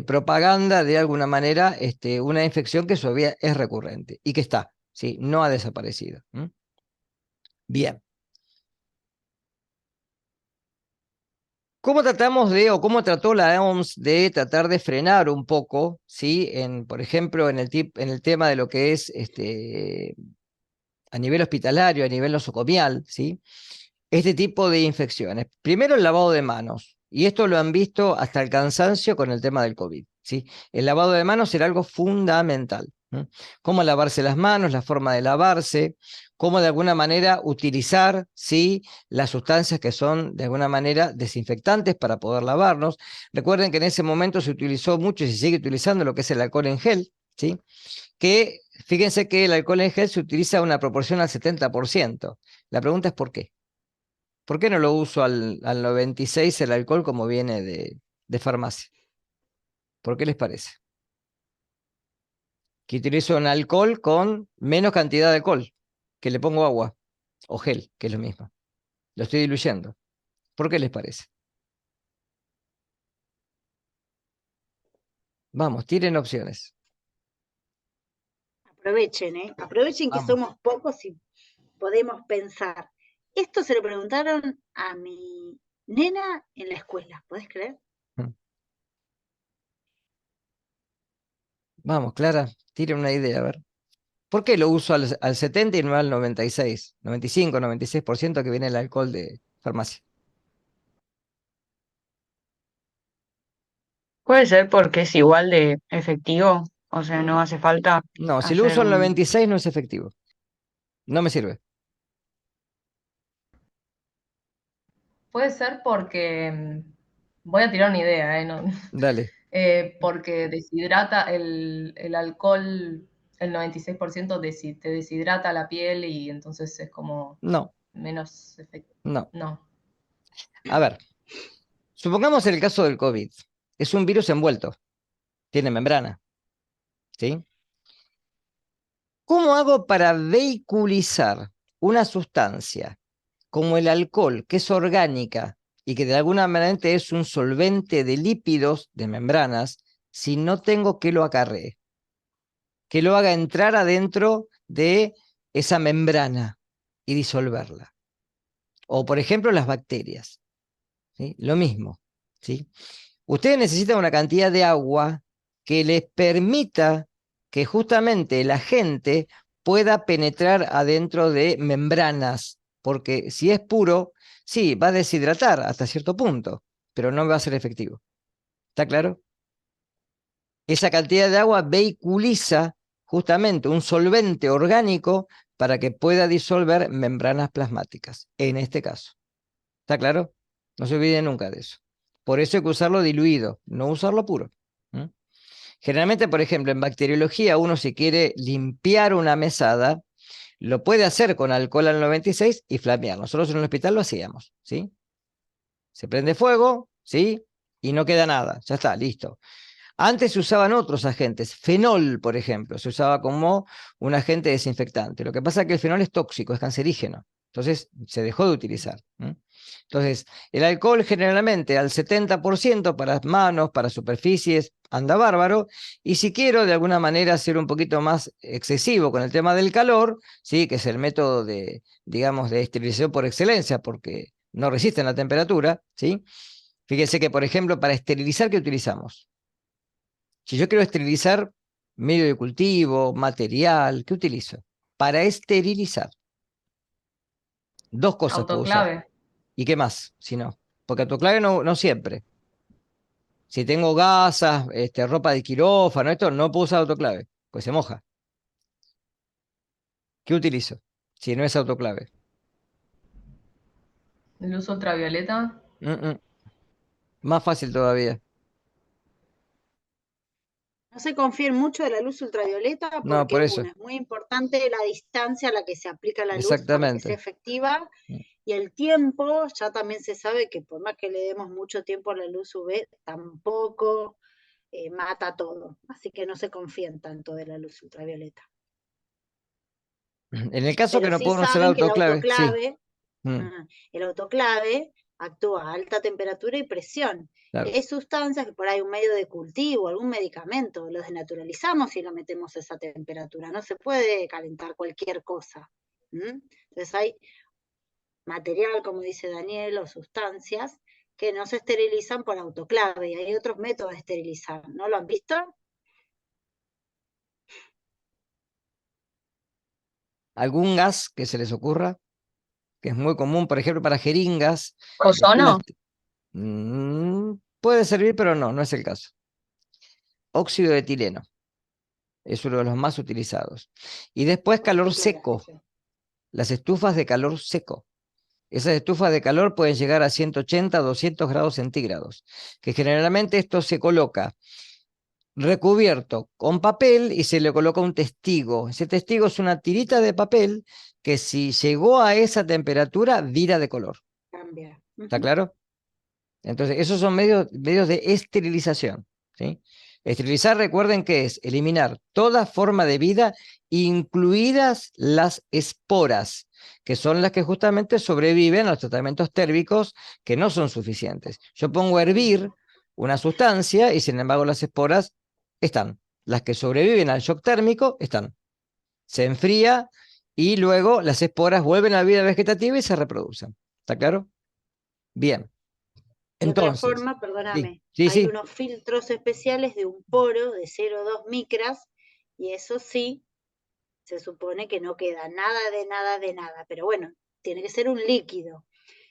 propaganda de alguna manera, una infección que todavía es recurrente y que está, ¿sí? No ha desaparecido. Bien. ¿Cómo tratamos de, o cómo trató la OMS de tratar de frenar un poco, ¿sí?, por ejemplo, en el tema de lo que es a nivel hospitalario, a nivel nosocomial, ¿sí?, este tipo de infecciones? Primero, el lavado de manos, y esto lo han visto hasta el cansancio con el tema del COVID, ¿sí? El lavado de manos era algo fundamental. Cómo lavarse las manos, la forma de lavarse, cómo de alguna manera utilizar, ¿sí?, las sustancias que son de alguna manera desinfectantes para poder lavarnos. Recuerden que en ese momento se utilizó mucho y se sigue utilizando lo que es el alcohol en gel, ¿sí?, que fíjense que el alcohol en gel se utiliza a una proporción al 70%. La pregunta es ¿por qué? ¿Por qué no lo uso al 96 el alcohol como viene de farmacia? ¿Por qué les parece? Que utilizo un alcohol con menos cantidad de alcohol, que le pongo agua o gel, que es lo mismo. Lo estoy diluyendo. ¿Por qué les parece? Vamos, tiren opciones. Aprovechen, ¿eh? Aprovechen que Vamos. somos pocos y podemos pensar. Esto se lo preguntaron a mi nena en la escuela, ¿podés creer? Vamos, Clara, tiren una idea, a ver. ¿Por qué lo uso al 70 y no al 96, 95, 96% que viene el alcohol de farmacia? Puede ser porque es igual de efectivo, o sea, no hace falta No, si lo hacer uso al un... 96 no es efectivo. No me sirve. Puede ser porque, voy a tirar una idea, no, Dale. porque deshidrata el alcohol, el 96% te deshidrata la piel y entonces es como No, menos efectivo. no. No. A ver, supongamos el caso del COVID. Es un virus envuelto. Tiene membrana. ¿Sí? ¿Cómo hago para vehiculizar una sustancia como el alcohol, que es orgánica y que de alguna manera es un solvente de lípidos, de membranas, si no tengo que lo acarree? Que lo haga entrar adentro de esa membrana y disolverla. O, por ejemplo, las bacterias. ¿Sí? Lo mismo. ¿Sí? Ustedes necesitan una cantidad de agua que les permita que justamente la gente pueda penetrar adentro de membranas, porque si es puro, sí, va a deshidratar hasta cierto punto, pero no va a ser efectivo. ¿Está claro? Esa cantidad de agua vehiculiza justamente un solvente orgánico para que pueda disolver membranas plasmáticas, en este caso. ¿Está claro? No se olviden nunca de eso. Por eso hay que usarlo diluido, no usarlo puro. Generalmente, por ejemplo, en bacteriología, uno si quiere limpiar una mesada, lo puede hacer con alcohol al 96 y flamear. Nosotros en el hospital lo hacíamos, ¿sí? Se prende fuego, ¿sí? Y no queda nada, ya está, listo. Antes se usaban otros agentes, fenol, por ejemplo, se usaba como un agente desinfectante. Lo que pasa es que el fenol es tóxico, es cancerígeno. Entonces se dejó de utilizar. Entonces, el alcohol generalmente al 70% para manos, para superficies, anda bárbaro. Y si quiero de alguna manera ser un poquito más excesivo con el tema del calor, ¿sí? Que es el método de, digamos, de esterilización por excelencia, porque no resisten la temperatura, ¿sí? Fíjense que, por ejemplo, para esterilizar, ¿qué utilizamos? Si yo quiero esterilizar medio de cultivo, material, ¿qué utilizo? Para esterilizar. Dos cosas puedo usar. Autoclave. ¿Y qué más? Si no. Porque autoclave no siempre. Si tengo gasas, ropa de quirófano, esto no puedo usar autoclave, pues se moja. ¿Qué utilizo? Si no es autoclave. Luz ultravioleta. Mm, mm. Más fácil todavía. No se confíen mucho de la luz ultravioleta No, porque, por uno, eso. es muy importante la distancia a la que se aplica la luz para que sea Exactamente. efectiva, y el tiempo, ya también se sabe que por más que le demos mucho tiempo a la luz UV, tampoco mata todo. Así que no se confíen tanto de la luz ultravioleta. En el caso que Pero no sí puedo usar saben que autoclave, sí. el autoclave actúa a alta temperatura y presión. Claro. Es sustancias que por ahí un medio de cultivo, algún medicamento, los desnaturalizamos y lo metemos a esa temperatura. No se puede calentar cualquier cosa. Entonces hay material, como dice Daniel, o sustancias que no se esterilizan por autoclave, y hay otros métodos de esterilizar. ¿No lo han visto? ¿Algún gas que se les ocurra? Que es muy común, por ejemplo, para jeringas. ¿Ozono? Puede servir, pero no es el caso. Óxido de etileno es uno de los más utilizados. Y después calor seco, las estufas de calor seco. Esas estufas de calor pueden llegar a 180, 200 grados centígrados, que generalmente esto se coloca recubierto con papel y se le coloca un testigo. Ese testigo es una tirita de papel que si llegó a esa temperatura, vira de color. Cambia. ¿Está claro? Entonces, esos son medios de esterilización, ¿sí? Esterilizar, recuerden que es eliminar toda forma de vida, incluidas las esporas, que son las que justamente sobreviven a los tratamientos térmicos que no son suficientes. Yo pongo a hervir una sustancia y sin embargo las esporas están. Las que sobreviven al shock térmico están. Se enfría y luego las esporas vuelven a la vida vegetativa y se reproducen. ¿Está claro? Bien. De otra Entonces, forma, sí, perdóname, sí, hay sí, unos filtros especiales de un poro de 0,2 micras, y eso sí, se supone que no queda nada de nada de nada, pero bueno, tiene que ser un líquido.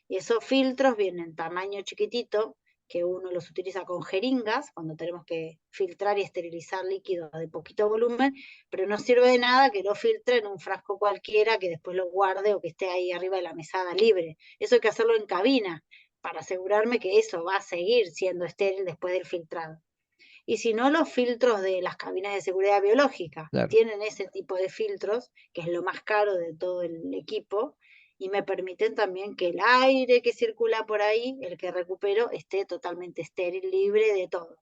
Y esos filtros vienen tamaño chiquitito, que uno los utiliza con jeringas, cuando tenemos que filtrar y esterilizar líquidos de poquito volumen, pero no sirve de nada que lo filtre en un frasco cualquiera, que después lo guarde o que esté ahí arriba de la mesada libre. Eso hay que hacerlo en cabina, para asegurarme que eso va a seguir siendo estéril después del filtrado. Y si no, los filtros de las cabinas de seguridad biológica claro. tienen ese tipo de filtros, que es lo más caro de todo el equipo, y me permiten también que el aire que circula por ahí, el que recupero, esté totalmente estéril, libre de todo.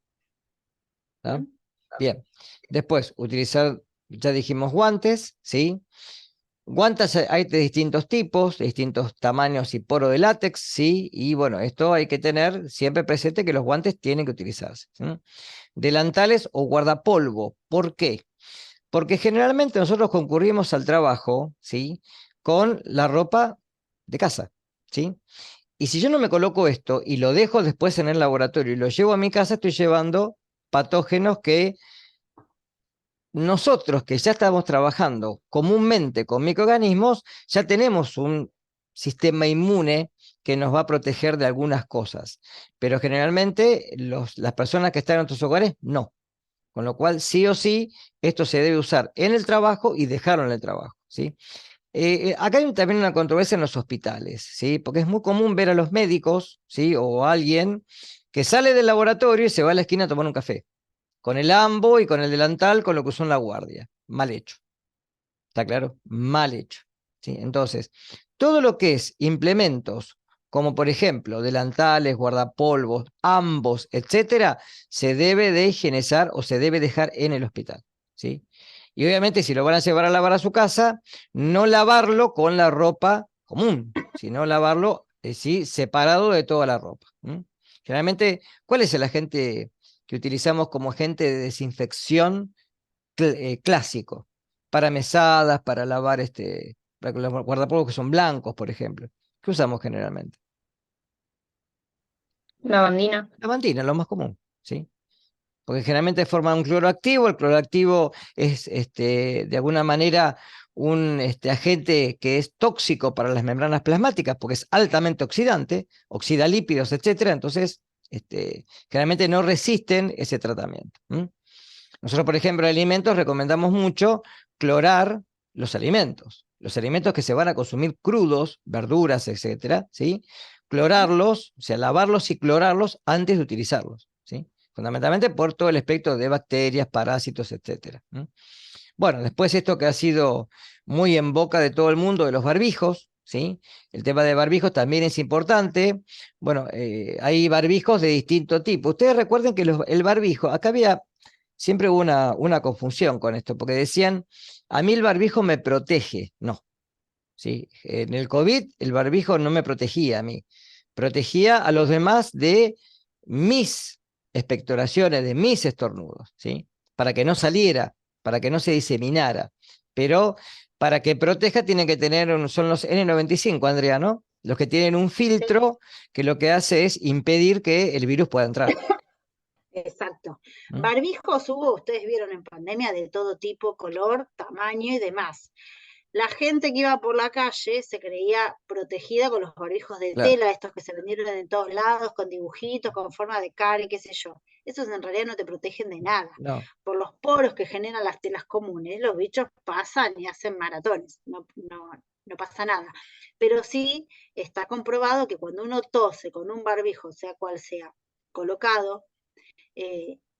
¿Está? Bien. Después, utilizar, ya dijimos guantes, ¿sí? Guantes hay de distintos tipos, de distintos tamaños y poro de látex, ¿sí? Y bueno, esto hay que tener siempre presente que los guantes tienen que utilizarse, ¿sí? Delantales o guardapolvo. ¿Por qué? Porque generalmente nosotros concurrimos al trabajo, ¿sí? Con la ropa de casa, ¿sí? Y si yo no me coloco esto y lo dejo después en el laboratorio y lo llevo a mi casa, estoy llevando patógenos que nosotros, que ya estamos trabajando comúnmente con microorganismos, ya tenemos un sistema inmune que nos va a proteger de algunas cosas. Pero generalmente las personas que están en nuestros hogares, no. Con lo cual, sí o sí, esto se debe usar en el trabajo y dejarlo en el trabajo, ¿sí? Acá hay también una controversia en los hospitales, ¿sí? Porque es muy común ver a los médicos, ¿sí? O a alguien que sale del laboratorio y se va a la esquina a tomar un café, con el ambo y con el delantal, con lo que usó en la guardia. Mal hecho. ¿Está claro? Mal hecho, ¿sí? Entonces, todo lo que es implementos, como por ejemplo delantales, guardapolvos, ambos, etcétera, se debe de higienizar o se debe dejar en el hospital, ¿sí? Y obviamente si lo van a llevar a lavar a su casa, no lavarlo con la ropa común, sino lavarlo, sí, separado de toda la ropa. Generalmente, ¿cuál es el agente que utilizamos como agente de desinfección clásico? Para mesadas, para lavar para los guardapolvos que son blancos, por ejemplo. ¿Qué usamos generalmente? Lavandina. Lavandina, lo más común, ¿sí? Porque generalmente forma un cloro activo. El cloro activo es de alguna manera un agente que es tóxico para las membranas plasmáticas porque es altamente oxidante, oxida lípidos, etcétera. Entonces, generalmente no resisten ese tratamiento. Nosotros, por ejemplo, en alimentos recomendamos mucho clorar los alimentos. Los alimentos que se van a consumir crudos, verduras, etcétera, ¿sí? Clorarlos, o sea, lavarlos y clorarlos antes de utilizarlos, ¿sí? Fundamentalmente por todo el espectro de bacterias, parásitos, etcétera. Bueno, después esto que ha sido muy en boca de todo el mundo, de los barbijos, ¿sí? El tema de barbijos también es importante. Bueno, hay barbijos de distinto tipo. Ustedes recuerden que el barbijo, acá había siempre hubo una confusión con esto, porque decían, a mí el barbijo me protege. No, ¿sí? En el COVID el barbijo no me protegía a mí, protegía a los demás de mis expectoraciones, de mis estornudos, ¿sí? Para que no saliera, para que no se diseminara. Pero para que proteja tienen que tener, son los N95, Andrea, ¿no? Los que tienen un Sí, filtro que lo que hace es impedir que el virus pueda entrar. exacto. ¿Mm? Barbijos hubo, ustedes vieron en pandemia, de todo tipo, color, tamaño y demás. La gente que iba por la calle se creía protegida con los barbijos de Claro, tela, estos que se vendieron en todos lados, con dibujitos, con forma de cara y qué sé yo. Esos en realidad no te protegen de nada. no, Por los poros que generan las telas comunes, los bichos pasan y hacen maratones, no pasa nada. Pero sí está comprobado que cuando uno tose con un barbijo, sea cual sea, colocado,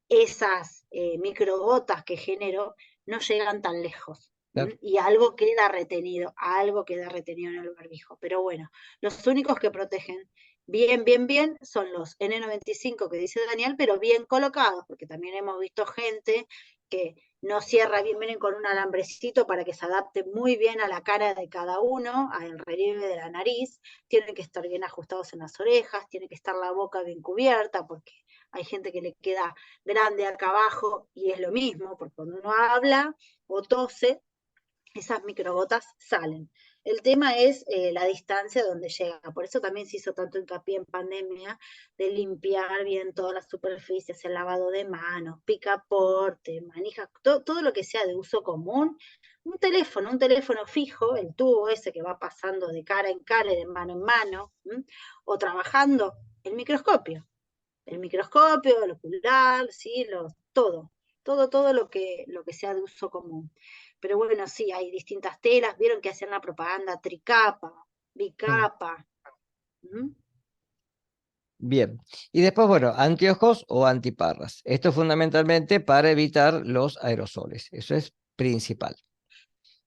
esas microgotas que generó no llegan tan lejos. claro. Y algo queda retenido en el barbijo. Pero bueno, los únicos que protegen bien son los N95 que dice Daniel, pero bien colocados, porque también hemos visto gente que no cierra bien, vienen con un alambrecito para que se adapte muy bien a la cara de cada uno, al relieve de la nariz, tienen que estar bien ajustados en las orejas, tiene que estar la boca bien cubierta, porque hay gente que le queda grande acá abajo y es lo mismo, porque cuando uno habla o tose, esas microgotas salen. El tema es la distancia donde llega. Por eso también se hizo tanto hincapié en pandemia de limpiar bien todas las superficies, el lavado de manos, picaporte, manijas, todo lo que sea de uso común. Un teléfono fijo, el tubo ese que va pasando de cara en cara y de mano en mano, o trabajando el microscopio, el ocular, ¿sí? Todo lo que sea de uso común. Pero bueno, sí, hay distintas telas, vieron que hacían la propaganda tricapa, Mm. bicapa. ¿Mm? Bien. Y después, bueno, anteojos o antiparras. Esto es fundamentalmente para evitar los aerosoles. Eso es principal.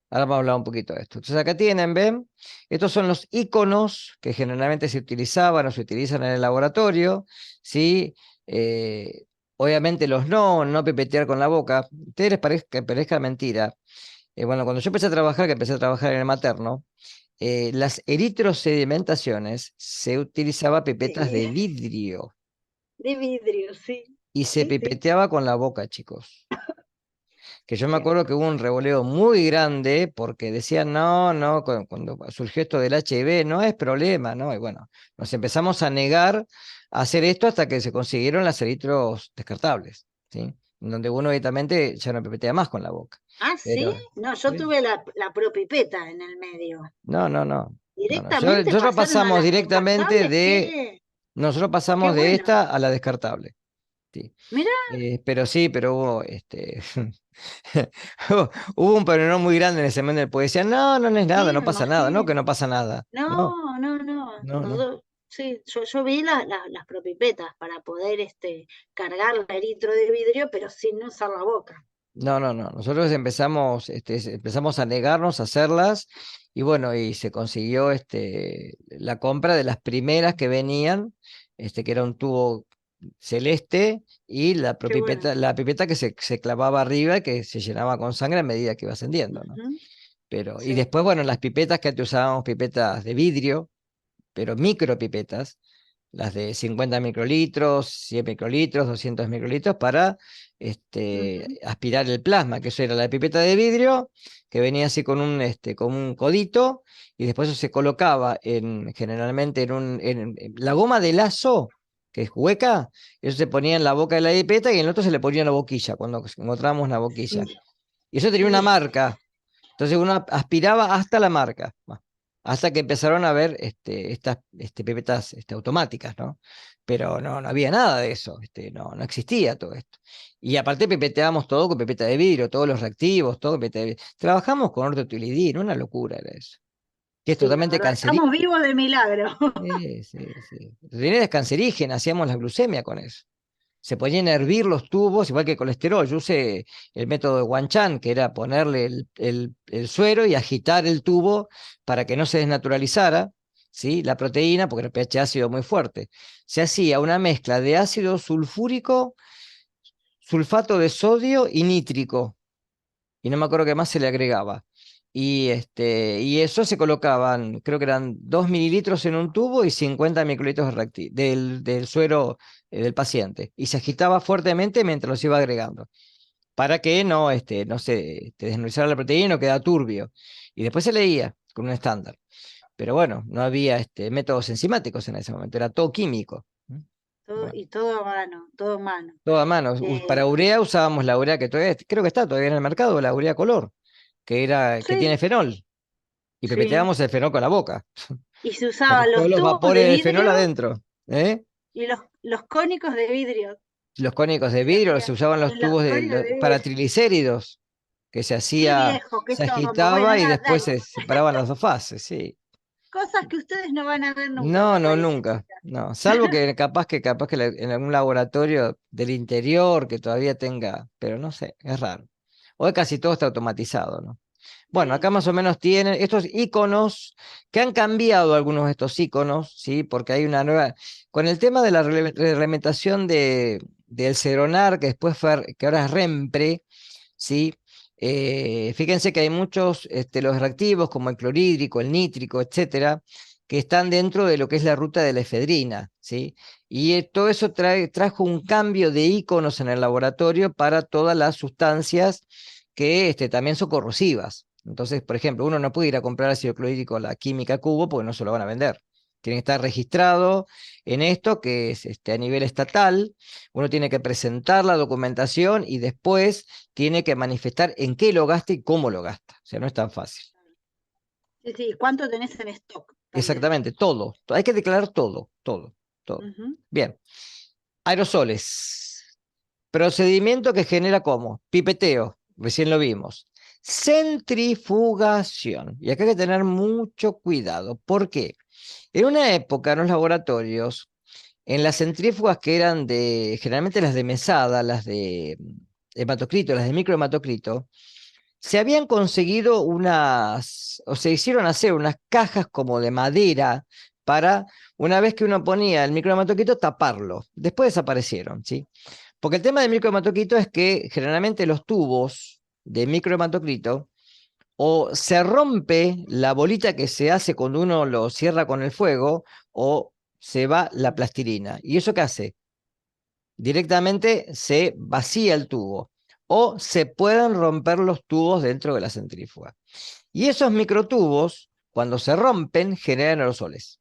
Ahora vamos a hablar un poquito de esto. Entonces acá tienen, ven, estos son los iconos que generalmente se utilizaban o se utilizan en el laboratorio, ¿sí? Eh, Obviamente los no pepetear con la boca. Ustedes les parezca mentira. Bueno, cuando yo empecé a trabajar, que empecé a trabajar en el materno, las eritrosedimentaciones se utilizaba pipetas de Sí, vidrio de vidrio, sí. y se Sí, sí. pipeteaba con la boca, chicos. Que yo me Bien. acuerdo que hubo un revoleo muy grande porque decían, no, no, cuando surgió esto del HIV, no es problema, ¿no? Y bueno, nos empezamos a negar a hacer esto hasta que se consiguieron las eritros descartables, ¿sí? Donde uno directamente ya no pipetea más con la boca. Ah, sí. Pero, No, yo sí, tuve la propipeta en el medio. no, no, no. No, no. Directamente Nosotros pasaron a pasamos las directamente descartables. de, nosotros Qué pasamos de bueno. esta a la descartable. Sí. Mirá, Pero sí, pero hubo hubo un pero no muy grande en ese momento, porque decían, no, no, no es nada, sí, no me pasa nada, no, imagino. que no pasa nada. No, No. no, no. Sí, yo vi las propipetas para poder cargar el eritro de vidrio, pero sin usar la boca. No, no, no. Nosotros empezamos a negarnos a hacerlas y bueno, y se consiguió la compra de las primeras que venían, que era un tubo celeste y Qué bueno. la pipeta que se clavaba arriba y que se llenaba con sangre a medida que iba ascendiendo, ¿no? Ujú. Pero, y Sí. después, bueno, las pipetas que antes usábamos, pipetas de vidrio, pero micropipetas, las de 50 microlitros, 100 microlitros, 200 microlitros, para Ujú. aspirar el plasma, que eso era la pipeta de vidrio, que venía así con un codito, y después eso se colocaba generalmente en la goma de lazo, que es hueca, eso se ponía en la boca de la pipeta y en el otro se le ponía en la boquilla, cuando encontrábamos la boquilla. Sí, Y eso tenía una sí. marca. Entonces uno aspiraba hasta la marca, hasta que empezaron a ver estas pipetas automáticas, ¿no? Pero no había nada de eso, no existía todo esto. Y aparte pipeteábamos todo con pipeta de vidrio, todos los reactivos, todo con pipeta de vidrio. Trabajamos con ortotulidina, una locura era eso. Que es Sí, la totalmente verdad, estamos cancerígeno. vivos de milagro. Sí, sí, sí. La es cancerígena, hacíamos la glucemia con eso. Se ponían a hervir los tubos, igual que el colesterol. Yo usé el método de Wanchan, que era ponerle el suero y agitar el tubo para que no se desnaturalizara, ¿sí? La proteína, porque el pH ácido muy fuerte. Se hacía una mezcla de ácido sulfúrico, sulfato de sodio y nítrico. Y no me acuerdo qué más se le agregaba. Y eso se colocaban, creo que eran 2 mililitros en un tubo y 50 microlitros del suero del paciente. Y se agitaba fuertemente mientras los iba agregando, para que no se desnudarizara la proteína y no quedara turbio. Y después se leía con un estándar. Pero bueno, no había métodos enzimáticos en ese momento, era todo químico. Bueno, Y todo a mano, todo a mano. todo a mano. Para Eh, urea usábamos la urea que todavía, creo que está todavía en el mercado, la urea color, que sí, tiene fenol. Y sí. pepeteábamos el fenol con la boca, Y se para que usaban todos los los tubos de vapores del fenol vidrio adentro. ¿Eh? y los cónicos de vidrio. Los cónicos de Se vidrio, se hacían usaban los los tubos cónicos de para vidrio. triglicéridos, que Qué viejo que se somos. Bueno, agitaba y nada, después dale. se separaban las dos fases, sí. Cosas que ustedes no van a ver nunca, No, me no, parece, nunca. chicas. No, salvo que en algún laboratorio del interior que todavía tenga, pero no sé, es raro. Hoy casi todo está automatizado, ¿no? Bueno, acá Sí. más o menos tienen estos iconos que han cambiado algunos de estos iconos, ¿sí? Porque hay una nueva. Con el tema de la reglamentación del Ceronar, que después que ahora es REMPRE, ¿sí? Fíjense que hay muchos, los reactivos como el clorhídrico, el nítrico, etcétera, que están dentro de lo que es la ruta de la efedrina, ¿sí? Y todo eso trajo un cambio de iconos en el laboratorio para todas las sustancias que también son corrosivas. Entonces, por ejemplo, uno no puede ir a comprar ácido clorhídrico a la química cubo porque no se lo van a vender. Tiene que estar registrado en esto, que es a nivel estatal. Uno tiene que presentar la documentación y después tiene que manifestar en qué lo gasta y cómo lo gasta. O sea, no es tan fácil. Sí, sí. ¿Cuánto tenés en stock también? Exactamente, todo. Hay que declarar todo, todo, todo. Ujú. Bien. Aerosoles. Procedimiento que genera ¿cómo? Pipeteo, recién lo vimos. Centrifugación. Y acá hay que tener mucho cuidado. ¿Por qué? En una época, en los laboratorios, en las centrífugas que eran generalmente las de mesada, las de hematocrito, las de microhematocrito, se habían conseguido o se hicieron hacer unas cajas como de madera para, una vez que uno ponía el microhematocrito, taparlo. Después desaparecieron, ¿sí? Porque el tema del microhematocrito es que generalmente los tubos de microhematocrito o se rompe la bolita que se hace cuando uno lo cierra con el fuego o se va la plastilina. ¿Y eso qué hace? Directamente se vacía el tubo o se pueden romper los tubos dentro de la centrífuga. Y esos microtubos, cuando se rompen, generan aerosoles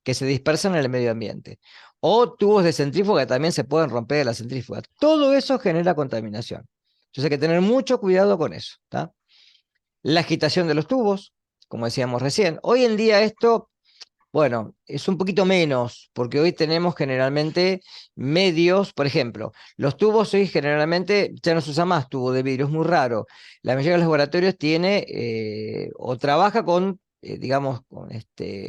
que se dispersan en el medio ambiente. O tubos de centrífuga que también se pueden romper de la centrífuga. Todo eso genera contaminación. Entonces hay que tener mucho cuidado con eso. ¿Tá? La agitación de los tubos, como decíamos recién. Hoy en día esto, bueno, es un poquito menos, porque hoy tenemos generalmente medios, por ejemplo, los tubos hoy generalmente ya no se usa más tubo de vidrio, es muy raro. La mayoría de los laboratorios tiene o trabaja con, digamos, con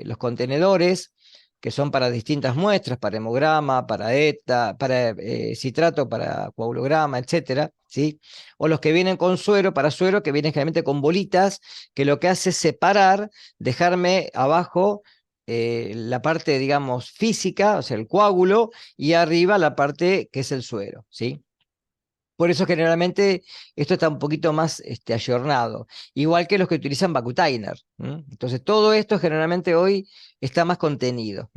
los contenedores que son para distintas muestras, para hemograma, para ETA, para citrato, para coagulograma, etcétera, ¿sí? O los que vienen con suero, para suero, que vienen generalmente con bolitas, que lo que hace es separar, dejarme abajo la parte, digamos, física, o sea, el coágulo, y arriba la parte que es el suero, ¿sí? Por eso generalmente esto está un poquito más ayornado, igual que los que utilizan Vacutainer. Entonces todo esto generalmente hoy está más contenido.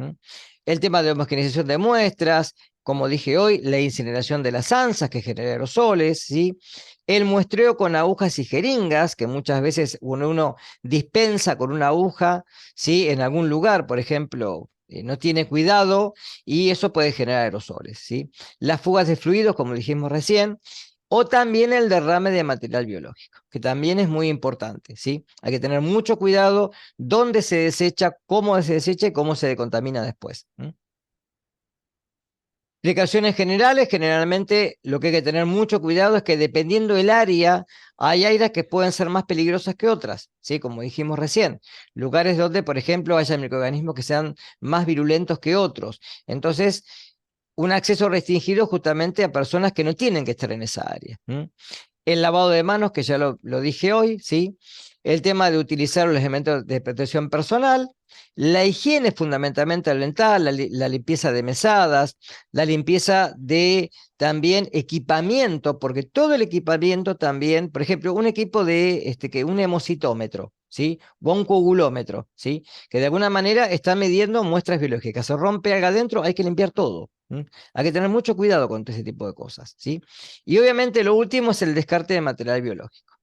El tema de homogeneización de muestras, como dije hoy, la incineración de las ansas que genera aerosoles, ¿sí? El muestreo con agujas y jeringas, que muchas veces uno dispensa con una aguja, ¿sí? En algún lugar, por ejemplo, no tiene cuidado y eso puede generar aerosoles, ¿sí? Las fugas de fluidos, como dijimos recién, o también el derrame de material biológico, que también es muy importante, ¿sí? Hay que tener mucho cuidado dónde se desecha, cómo se desecha y cómo se decontamina después. Precauciones generales, generalmente lo que hay que tener mucho cuidado es que dependiendo del área, hay áreas que pueden ser más peligrosas que otras, ¿sí? Como dijimos recién, lugares donde, por ejemplo, haya microorganismos que sean más virulentos que otros. Entonces, un acceso restringido justamente a personas que no tienen que estar en esa área. El lavado de manos, que ya lo dije hoy, ¿sí? El tema de utilizar los elementos de protección personal, la higiene fundamentalmente dental, la limpieza de mesadas, la limpieza de también equipamiento, porque todo el equipamiento también, por ejemplo, un equipo de un hemocitómetro, ¿sí? O un coagulómetro, ¿sí? Que de alguna manera está midiendo muestras biológicas. Se rompe algo adentro, hay que limpiar todo. Hay que tener mucho cuidado con todo ese tipo de cosas, ¿sí? Y obviamente lo último es el descarte de material biológico.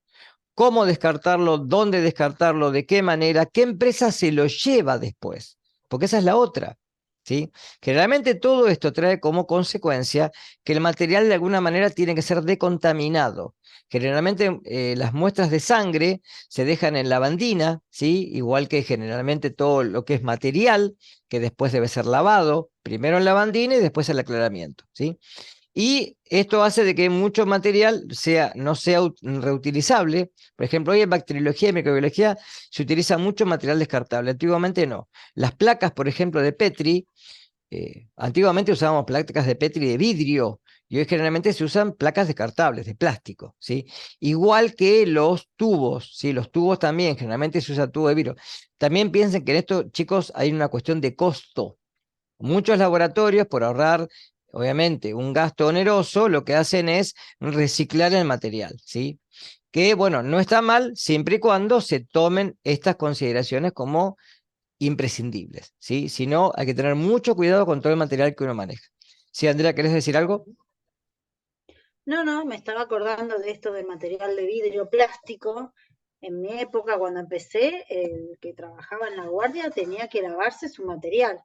¿Cómo descartarlo? ¿Dónde descartarlo? ¿De qué manera? ¿Qué empresa se lo lleva después? Porque esa es la otra, ¿sí? Generalmente todo esto trae como consecuencia que el material de alguna manera tiene que ser decontaminado. Generalmente las muestras de sangre se dejan en lavandina, ¿sí? Igual que generalmente todo lo que es material, que después debe ser lavado, primero en lavandina y después el aclaramiento, ¿sí? Y esto hace de que mucho material no sea reutilizable. Por ejemplo, hoy en bacteriología y microbiología se utiliza mucho material descartable. Antiguamente no. Las placas, por ejemplo, de Petri, antiguamente usábamos placas de Petri de vidrio y hoy generalmente se usan placas descartables de plástico, ¿sí? Igual que los tubos, ¿sí? Los tubos también, generalmente se usa tubo de vidrio. También piensen que en esto, chicos, hay una cuestión de costo. Muchos laboratorios, por ahorrar, obviamente, un gasto oneroso, lo que hacen es reciclar el material, ¿sí? Que, bueno, no está mal siempre y cuando se tomen estas consideraciones como imprescindibles, ¿sí? Si no, hay que tener mucho cuidado con todo el material que uno maneja. Sí, Andrea, ¿querés decir algo? No, no, me estaba acordando de esto del material de vidrio plástico. En mi época, cuando empecé, el que trabajaba en la guardia tenía que lavarse su material.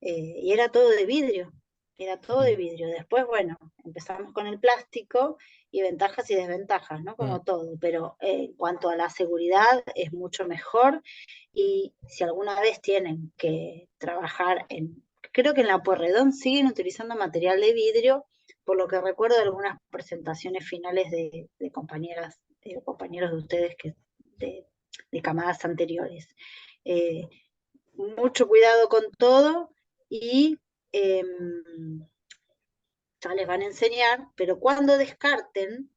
Y era todo de vidrio, era todo de Mm, vidrio. Después, bueno, empezamos con el plástico y ventajas y desventajas, ¿no? mm, Como todo, pero en cuanto a la seguridad es mucho mejor y si alguna vez tienen que trabajar creo que en la Pueyrredón siguen utilizando material de vidrio, por lo que recuerdo de algunas presentaciones finales de compañeras, compañeros de ustedes de, de camadas anteriores. Eh, Mucho cuidado con todo y eh, ya les van a enseñar, pero cuando descarten,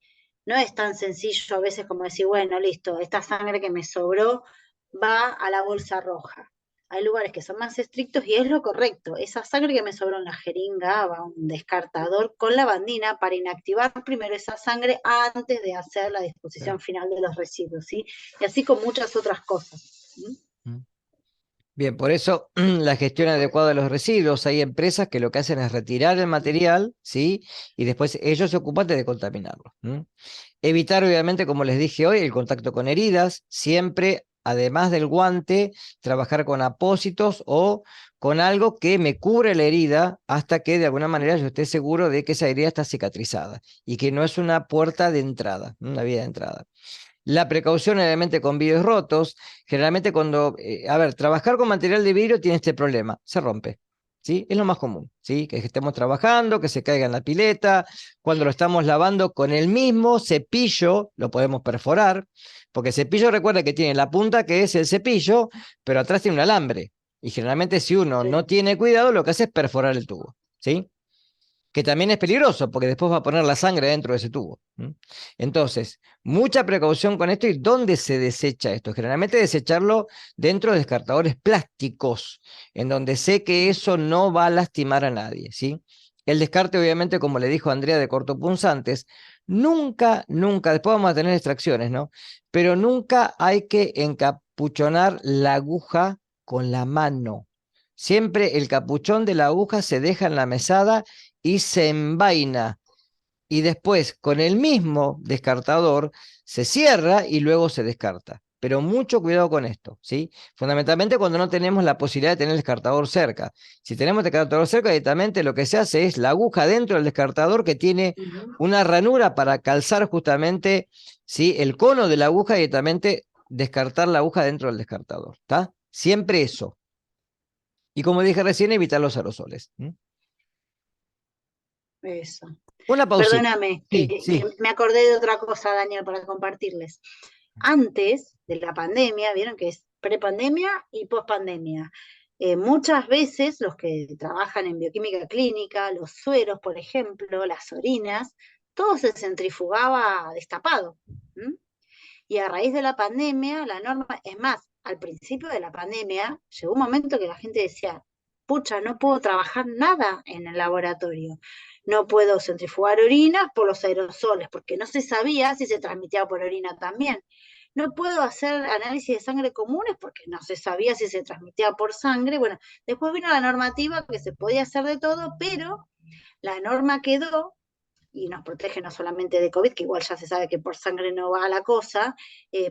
no es tan sencillo a veces como decir, bueno, listo, esta sangre que me sobró va a la bolsa roja. Hay lugares que son más estrictos y es lo correcto. Esa sangre que me sobró en la jeringa va a un descartador con lavandina para inactivar primero esa sangre antes de hacer la disposición claro. final de los residuos, ¿sí? Y así con muchas otras cosas. ¿Sí? Mm. Bien, por eso la gestión adecuada de los residuos. Hay empresas que lo que hacen es retirar el material, ¿sí? Y después ellos se ocupan de decontaminarlo. Evitar, obviamente, como les dije hoy, el contacto con heridas. Siempre, además del guante, trabajar con apósitos o con algo que me cubre la herida hasta que de alguna manera yo esté seguro de que esa herida está cicatrizada y que no es una puerta de entrada, una vía de entrada. La precaución, obviamente, con vidrios rotos. Generalmente cuando, a ver, trabajar con material de vidrio tiene este problema, se rompe. ¿Sí? Es lo más común, ¿sí? Que estemos trabajando, que se caiga en la pileta, cuando lo estamos lavando con el mismo cepillo, lo podemos perforar, porque el cepillo recuerda que tiene la punta que es el cepillo, pero atrás tiene un alambre. Y generalmente si uno no Sí. tiene cuidado, lo que hace es perforar el tubo, ¿sí? Que también es peligroso porque después va a poner la sangre dentro de ese tubo. Entonces, mucha precaución con esto y dónde se desecha esto. Generalmente desecharlo dentro de descartadores plásticos, en donde sé que eso no va a lastimar a nadie, ¿sí? El descarte, obviamente, como le dijo Andrea, de cortopunzantes, nunca, nunca, después vamos a tener extracciones, ¿no? Pero nunca hay que encapuchonar la aguja con la mano. Siempre el capuchón de la aguja se deja en la mesada y se envaina. Y después, con el mismo descartador, se cierra y luego se descarta. Pero mucho cuidado con esto, ¿sí? Fundamentalmente cuando no tenemos la posibilidad de tener el descartador cerca. Si tenemos el descartador cerca, directamente lo que se hace es la aguja dentro del descartador que tiene una ranura para calzar justamente, ¿sí?, el cono de la aguja y directamente descartar la aguja dentro del descartador, ¿está? Siempre eso. Y como dije recién, evitar los aerosoles. Eso. Una pausita. Perdóname, Sí, que sí. me acordé de otra cosa, Daniel, para compartirles. Antes de la pandemia, vieron que es prepandemia y pospandemia. Muchas veces los que trabajan en bioquímica clínica, los sueros, por ejemplo, las orinas, todo se centrifugaba destapado. ¿M? Y a raíz de la pandemia, la norma, es más, al principio de la pandemia, llegó un momento que la gente decía, pucha, no puedo trabajar nada en el laboratorio, no puedo centrifugar orinas por los aerosoles, porque no se sabía si se transmitía por orina también. No puedo hacer análisis de sangre comunes porque no se sabía si se transmitía por sangre. Bueno, después vino la normativa que se podía hacer de todo, pero la norma quedó y nos protege no solamente de COVID, que igual ya se sabe que por sangre no va la cosa,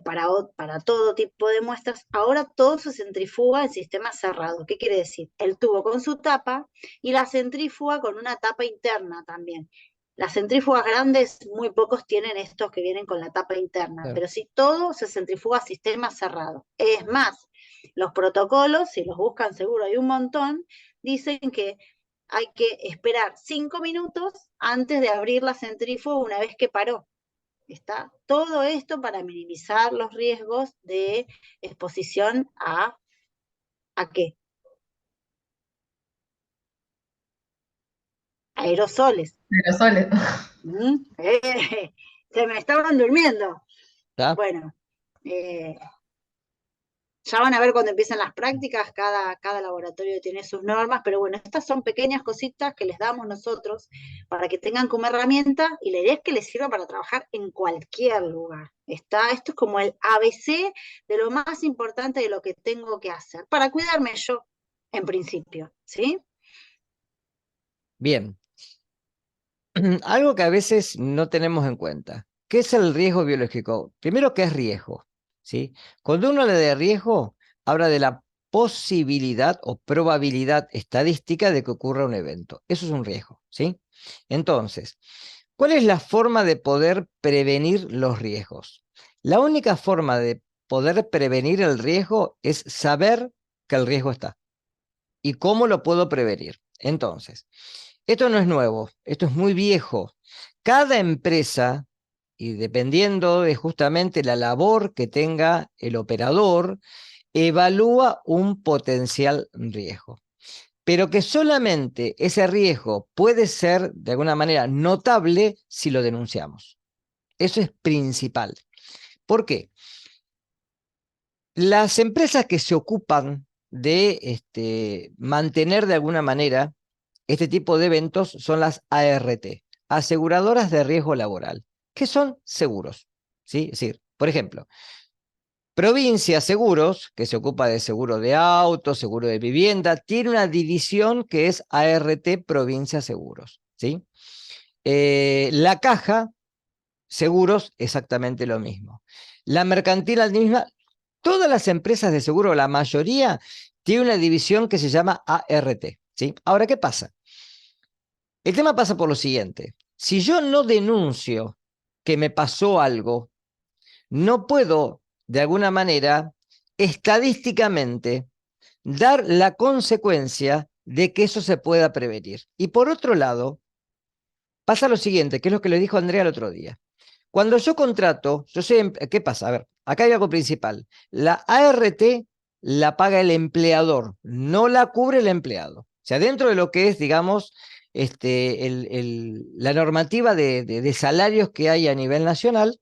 para todo tipo de muestras, ahora todo se centrifuga en sistema cerrado. ¿Qué quiere decir? El tubo con su tapa y la centrífuga con una tapa interna también. Las centrífugas grandes, muy pocos tienen estos que vienen con la tapa interna, Claro. pero si todo se centrifuga a sistema cerrado. Es más, los protocolos, si los buscan seguro hay un montón, dicen que hay que esperar 5 minutos antes de abrir la centrífuga una vez que paró. ¿Está? Todo esto para minimizar los riesgos de exposición ¿a qué? Aerosoles. Aerosoles. ¿Mm? Se me estaban durmiendo. ¿Está? Bueno, ya van a ver cuando empiezan las prácticas, cada laboratorio tiene sus normas, pero bueno, estas son pequeñas cositas que les damos nosotros para que tengan como herramienta y la idea es que les sirva para trabajar en cualquier lugar. Esto es como el ABC de lo más importante de lo que tengo que hacer, para cuidarme yo, en principio, ¿sí? Bien. Algo que a veces no tenemos en cuenta. ¿Qué es el riesgo biológico? Primero, ¿qué es riesgo? ¿Sí? Cuando uno le da riesgo, habla de la posibilidad o probabilidad estadística de que ocurra un evento. Eso es un riesgo, ¿sí? Entonces, ¿cuál es la forma de poder prevenir los riesgos? La única forma de poder prevenir el riesgo es saber que el riesgo está. ¿Y cómo lo puedo prevenir? Entonces, esto no es nuevo, esto es muy viejo. Cada empresa, y dependiendo de justamente la labor que tenga el operador, evalúa un potencial riesgo. Pero que solamente ese riesgo puede ser de alguna manera notable si lo denunciamos. Eso es principal. ¿Por qué? Las empresas que se ocupan de mantener de alguna manera este tipo de eventos son las ART, aseguradoras de riesgo laboral, que son seguros, ¿sí? Es decir, por ejemplo, Provincia Seguros, que se ocupa de seguro de auto, seguro de vivienda, tiene una división que es ART Provincia Seguros, ¿sí? La Caja Seguros, exactamente lo mismo. La Mercantil, la misma. Todas las empresas de seguro, la mayoría, tiene una división que se llama ART, ¿sí? Ahora, ¿qué pasa? El tema pasa por lo siguiente. Si yo no denuncio que me pasó algo, no puedo, de alguna manera, estadísticamente, dar la consecuencia de que eso se pueda prevenir. Y por otro lado, pasa lo siguiente, que es lo que le dijo Andrea el otro día. Cuando yo contrato, yo sé, ¿qué pasa? A ver, acá hay algo principal. La ART la paga el empleador, no la cubre el empleado. O sea, dentro de lo que es, digamos, la normativa de salarios que hay a nivel nacional,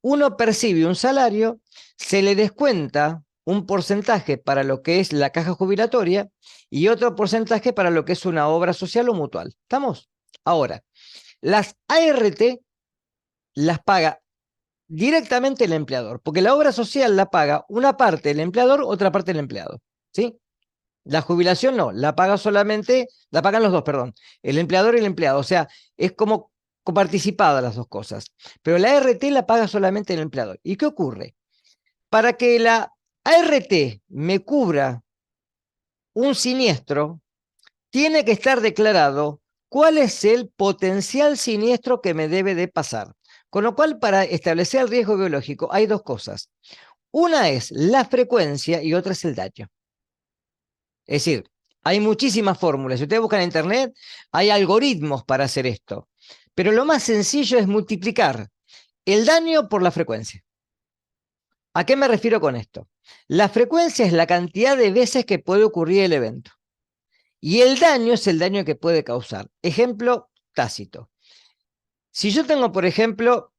uno percibe un salario, se le descuenta un porcentaje para lo que es la caja jubilatoria y otro porcentaje para lo que es una obra social o mutual. ¿Estamos? Ahora, las ART las paga directamente el empleador, porque la obra social la paga una parte el empleador, otra parte el empleado, ¿sí? La jubilación no, la paga solamente, la pagan los dos, perdón, el empleador y el empleado, o sea, es como coparticipada las dos cosas, pero la ART la paga solamente el empleador. ¿Y qué ocurre? Para que la ART me cubra un siniestro, tiene que estar declarado cuál es el potencial siniestro que me debe de pasar. Con lo cual, para establecer el riesgo biológico hay dos cosas. Una es la frecuencia y otra es el daño. Es decir, hay muchísimas fórmulas. Si ustedes buscan en internet, hay algoritmos para hacer esto. Pero lo más sencillo es multiplicar el daño por la frecuencia. ¿A qué me refiero con esto? La frecuencia es la cantidad de veces que puede ocurrir el evento. Y el daño es el daño que puede causar. Ejemplo tácito. Si yo tengo, por ejemplo,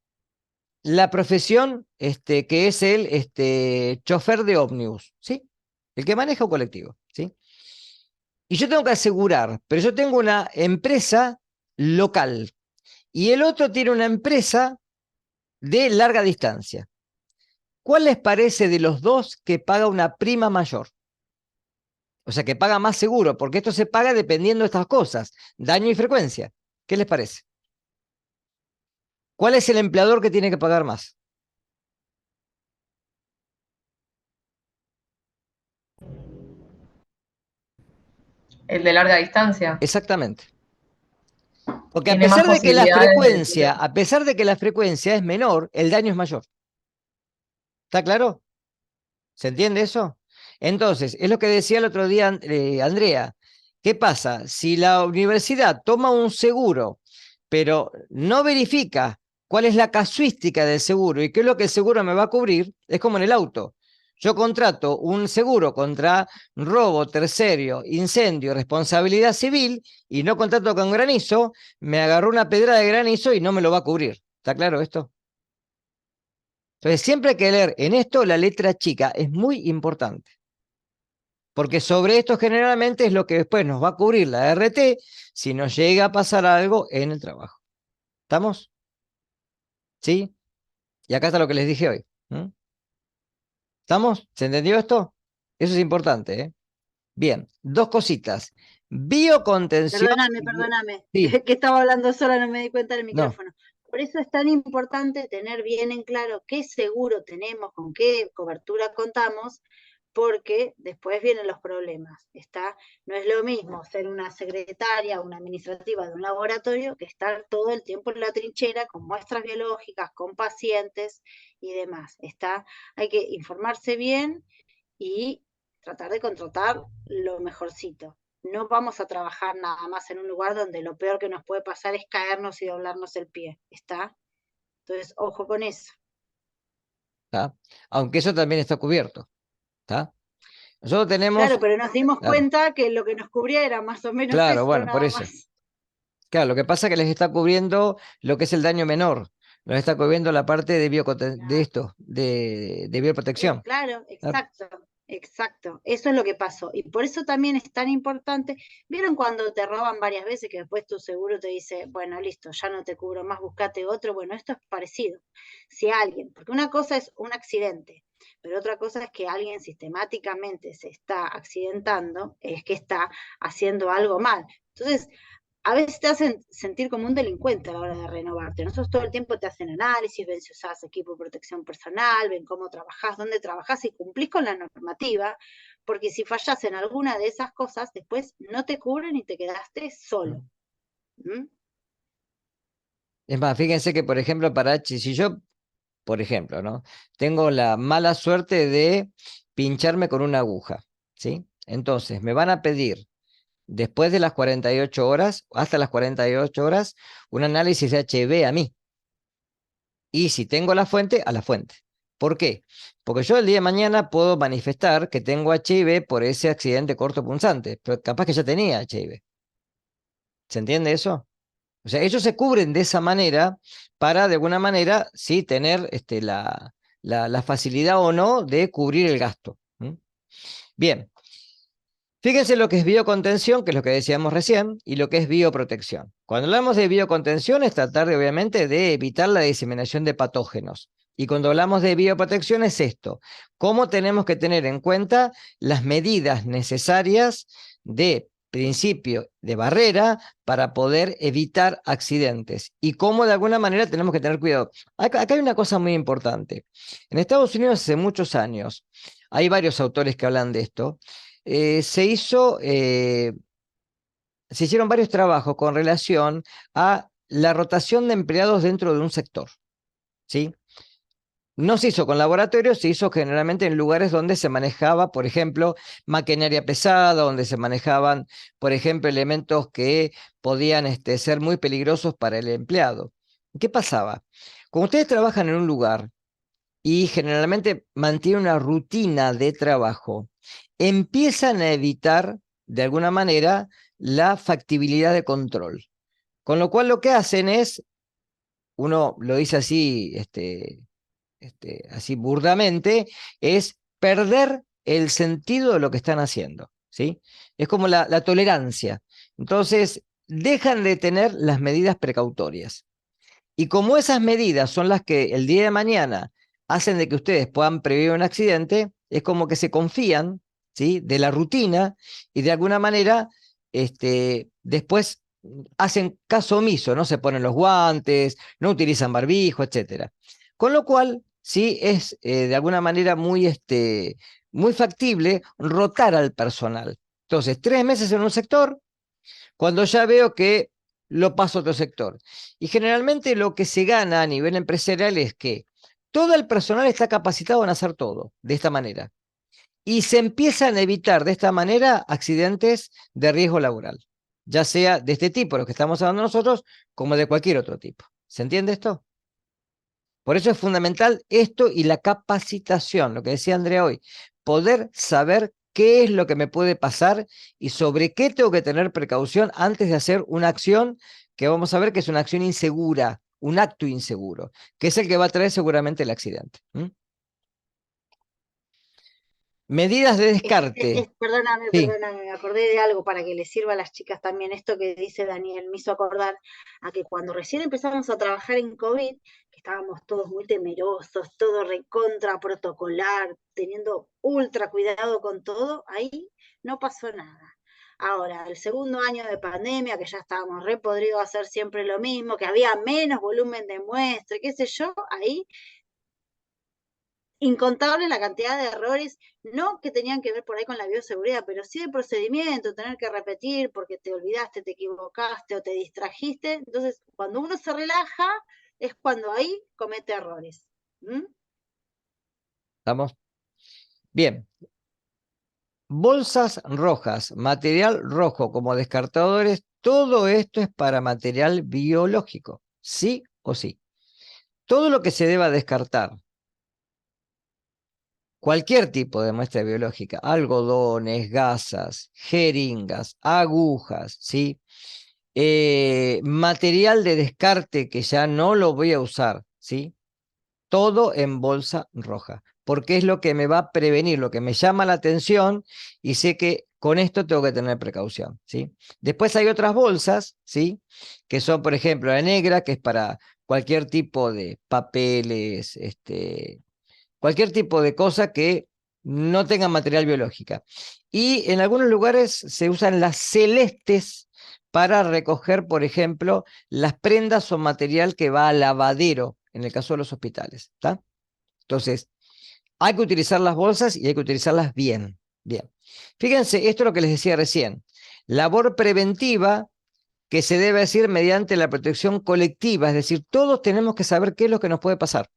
la profesión que es el chofer de ómnibus, ¿sí? El que maneja un colectivo, ¿sí? Y yo tengo que asegurar, pero yo tengo una empresa local y el otro tiene una empresa de larga distancia. ¿Cuál les parece de los dos que paga una prima mayor? O sea, que paga más seguro, porque esto se paga dependiendo de estas cosas, daño y frecuencia. ¿Qué les parece? ¿Cuál es el empleador que tiene que pagar más? El de larga distancia. Exactamente. Porque Tiene más posibilidades de... a pesar de que la frecuencia es menor, el daño es mayor. ¿Está claro? ¿Se entiende eso? Entonces, es lo que decía el otro día Andrea. ¿Qué pasa? Si la universidad toma un seguro, pero no verifica cuál es la casuística del seguro y qué es lo que el seguro me va a cubrir, es como en el auto. Yo contrato un seguro contra robo, tercerio, incendio, responsabilidad civil y no contrato con granizo, me agarró una pedra de granizo y no me lo va a cubrir. ¿Está claro esto? Entonces, siempre hay que leer en esto la letra chica, es muy importante. Porque sobre esto generalmente es lo que después nos va a cubrir la RT si nos llega a pasar algo en el trabajo. ¿Estamos? ¿Sí? Y acá está lo que les dije hoy. ¿Estamos? ¿Se entendió esto? Eso es importante, ¿eh? Bien, dos cositas. Biocontención. Perdóname, Sí, que estaba hablando sola, no me di cuenta del no. micrófono. Por eso es tan importante tener bien en claro qué seguro tenemos, con qué cobertura contamos, porque después vienen los problemas. No es lo mismo ser una secretaria o una administrativa de un laboratorio que estar todo el tiempo en la trinchera con muestras biológicas, con pacientes y demás. Hay que informarse bien y tratar de contratar lo mejorcito. No vamos a trabajar nada más en un lugar donde lo peor que nos puede pasar es caernos y doblarnos el pie, ¿está? Entonces, ojo con eso. ¿Está? Aunque eso también está cubierto. ¿Está? Nosotros tenemos. Claro, pero nos dimos Claro, cuenta que lo que nos cubría era más o menos claro, esto, bueno, por nada eso. más. Claro, lo que pasa es que les está cubriendo lo que es el daño menor. Les está cubriendo la parte de, de esto, de bioprotección. Claro, Claro. exacto. Eso es lo que pasó. Y por eso también es tan importante. ¿Vieron cuando te roban varias veces que después tu seguro te dice, bueno, listo, ya no te cubro más, buscate otro? Bueno, esto es parecido. Si alguien, porque una cosa es un accidente, pero otra cosa es que alguien sistemáticamente se está accidentando, es que está haciendo algo mal. Entonces, a veces te hacen sentir como un delincuente a la hora de renovarte. Nosotros todo el tiempo te hacen análisis, ven si usás equipo de protección personal, ven cómo trabajás, dónde trabajás y cumplís con la normativa, porque si fallás en alguna de esas cosas, después no te cubren y te quedaste solo. ¿Mm? Es más, fíjense que, por ejemplo, si yo, por ejemplo, ¿no? Tengo la mala suerte de pincharme con una aguja, ¿sí? Entonces, me van a pedir, después de las 48 horas, hasta las 48 horas, un análisis de HIV a mí. Y si tengo la fuente, a la fuente. ¿Por qué? Porque yo el día de mañana puedo manifestar que tengo HIV por ese accidente cortopunzante, pero capaz que ya tenía HIV. ¿Se entiende eso? O sea, ellos se cubren de esa manera para, de alguna manera, sí tener la facilidad o no de cubrir el gasto. Bien, fíjense lo que es biocontención, que es lo que decíamos recién, y lo que es bioprotección. Cuando hablamos de biocontención es tratar de, obviamente, de evitar la diseminación de patógenos. Y cuando hablamos de bioprotección es esto, cómo tenemos que tener en cuenta las medidas necesarias de principio de barrera para poder evitar accidentes y cómo de alguna manera tenemos que tener cuidado. Acá hay una cosa muy importante. En Estados Unidos hace muchos años, hay varios autores que hablan de esto, se hicieron varios trabajos con relación a la rotación de empleados dentro de un sector, ¿sí? No se hizo con laboratorios, se hizo generalmente en lugares donde se manejaba, por ejemplo, maquinaria pesada, donde se manejaban, por ejemplo, elementos que podían ser muy peligrosos para el empleado. ¿Qué pasaba? Cuando ustedes trabajan en un lugar y generalmente mantienen una rutina de trabajo, empiezan a evitar, de alguna manera, la factibilidad de control. Con lo cual lo que hacen es, uno lo dice así, así burdamente, es perder el sentido de lo que están haciendo, ¿sí? Es como la tolerancia. Entonces, dejan de tener las medidas precautorias. Y como esas medidas son las que el día de mañana hacen de que ustedes puedan prevenir un accidente, es como que se confían, ¿sí?, de la rutina y de alguna manera después hacen caso omiso, no se ponen los guantes, no utilizan barbijo, etcétera. Con lo cual, sí es de alguna manera muy factible rotar al personal. Entonces, 3 meses en un sector, cuando ya veo que lo paso a otro sector. Y generalmente lo que se gana a nivel empresarial es que todo el personal está capacitado en hacer todo de esta manera. Y se empiezan a evitar de esta manera accidentes de riesgo laboral, ya sea de este tipo, los que estamos hablando nosotros, como de cualquier otro tipo. ¿Se entiende esto? Por eso es fundamental esto y la capacitación, lo que decía Andrea hoy, poder saber qué es lo que me puede pasar y sobre qué tengo que tener precaución antes de hacer una acción que vamos a ver que es una acción insegura, un acto inseguro, que es el que va a traer seguramente el accidente. Medidas de descarte. Perdóname, Sí, me acordé de algo para que les sirva a las chicas también. Esto que dice Daniel me hizo acordar a que cuando recién empezamos a trabajar en COVID, que estábamos todos muy temerosos, todo recontra protocolar, teniendo ultra cuidado con todo, ahí no pasó nada. Ahora, el segundo año de pandemia, que ya estábamos re podridos a hacer siempre lo mismo, que había menos volumen de muestra, qué sé yo, ahí incontable la cantidad de errores, no que tenían que ver por ahí con la bioseguridad, pero sí de procedimiento, tener que repetir porque te olvidaste, te equivocaste o te distrajiste. Entonces, cuando uno se relaja, es cuando ahí comete errores. ¿estamos? Bien. Bolsas rojas, material rojo como descartadores, todo esto es para material biológico, sí o sí. Todo lo que se deba descartar, cualquier tipo de muestra biológica, algodones, gasas, jeringas, agujas, ¿sí? Material de descarte que ya no lo voy a usar, ¿sí? Todo en bolsa roja, porque es lo que me va a prevenir, lo que me llama la atención y sé que con esto tengo que tener precaución, ¿sí? Después hay otras bolsas, ¿sí?, que son, por ejemplo, la negra, que es para cualquier tipo de papeles, cualquier tipo de cosa que no tenga material biológica. Y en algunos lugares se usan las celestes para recoger, por ejemplo, las prendas o material que va al lavadero, en el caso de los hospitales, ¿está? Entonces, hay que utilizar las bolsas y hay que utilizarlas bien, bien. Fíjense, esto es lo que les decía recién. Labor preventiva que se debe hacer mediante la protección colectiva, es decir, todos tenemos que saber qué es lo que nos puede pasar.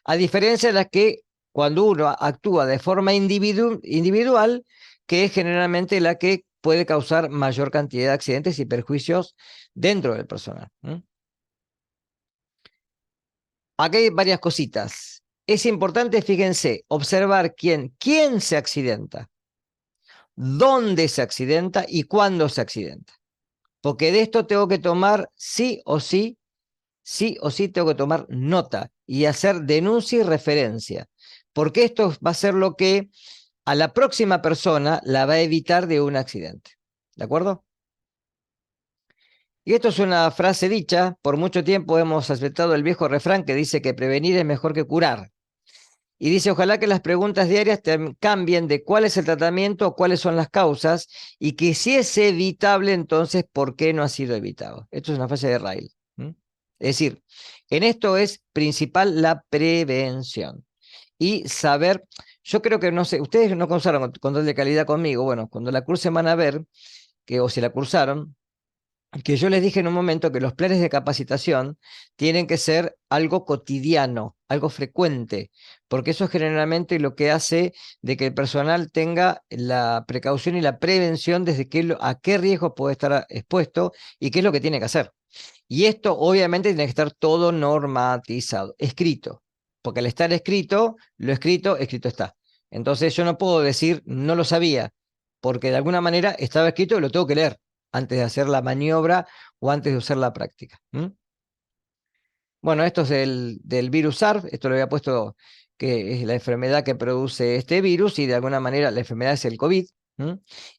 A diferencia de las que cuando uno actúa de forma individual, que es generalmente la que puede causar mayor cantidad de accidentes y perjuicios dentro del personal. Aquí hay varias cositas. Es importante, fíjense, observar quién se accidenta, dónde se accidenta y cuándo se accidenta. Porque de esto tengo que tomar sí o sí tengo que tomar nota y hacer denuncia y referencia. Porque esto va a ser lo que a la próxima persona la va a evitar de un accidente. ¿De acuerdo? Y esto es una frase dicha, por mucho tiempo hemos aceptado el viejo refrán que dice que prevenir es mejor que curar. Y dice, ojalá que las preguntas diarias cambien de cuál es el tratamiento o cuáles son las causas, y que si es evitable, entonces, ¿por qué no ha sido evitado? Esto es una frase de Ryle. Es decir, en esto es principal la prevención. Y saber, yo creo que, no sé, ustedes no cursaron control de calidad conmigo, bueno, cuando la cursen van a ver, o si la cursaron, que yo les dije en un momento que los planes de capacitación tienen que ser algo cotidiano, algo frecuente, porque eso es generalmente lo que hace de que el personal tenga la precaución y la prevención desde a qué riesgo puede estar expuesto y qué es lo que tiene que hacer. Y esto obviamente tiene que estar todo normatizado, escrito, porque al estar escrito, lo escrito, escrito está. Entonces yo no puedo decir no lo sabía, porque de alguna manera estaba escrito y lo tengo que leer antes de hacer la maniobra o antes de usar la práctica. Bueno, esto es del virus SARS, esto lo había puesto que es la enfermedad que produce este virus, y de alguna manera la enfermedad es el COVID.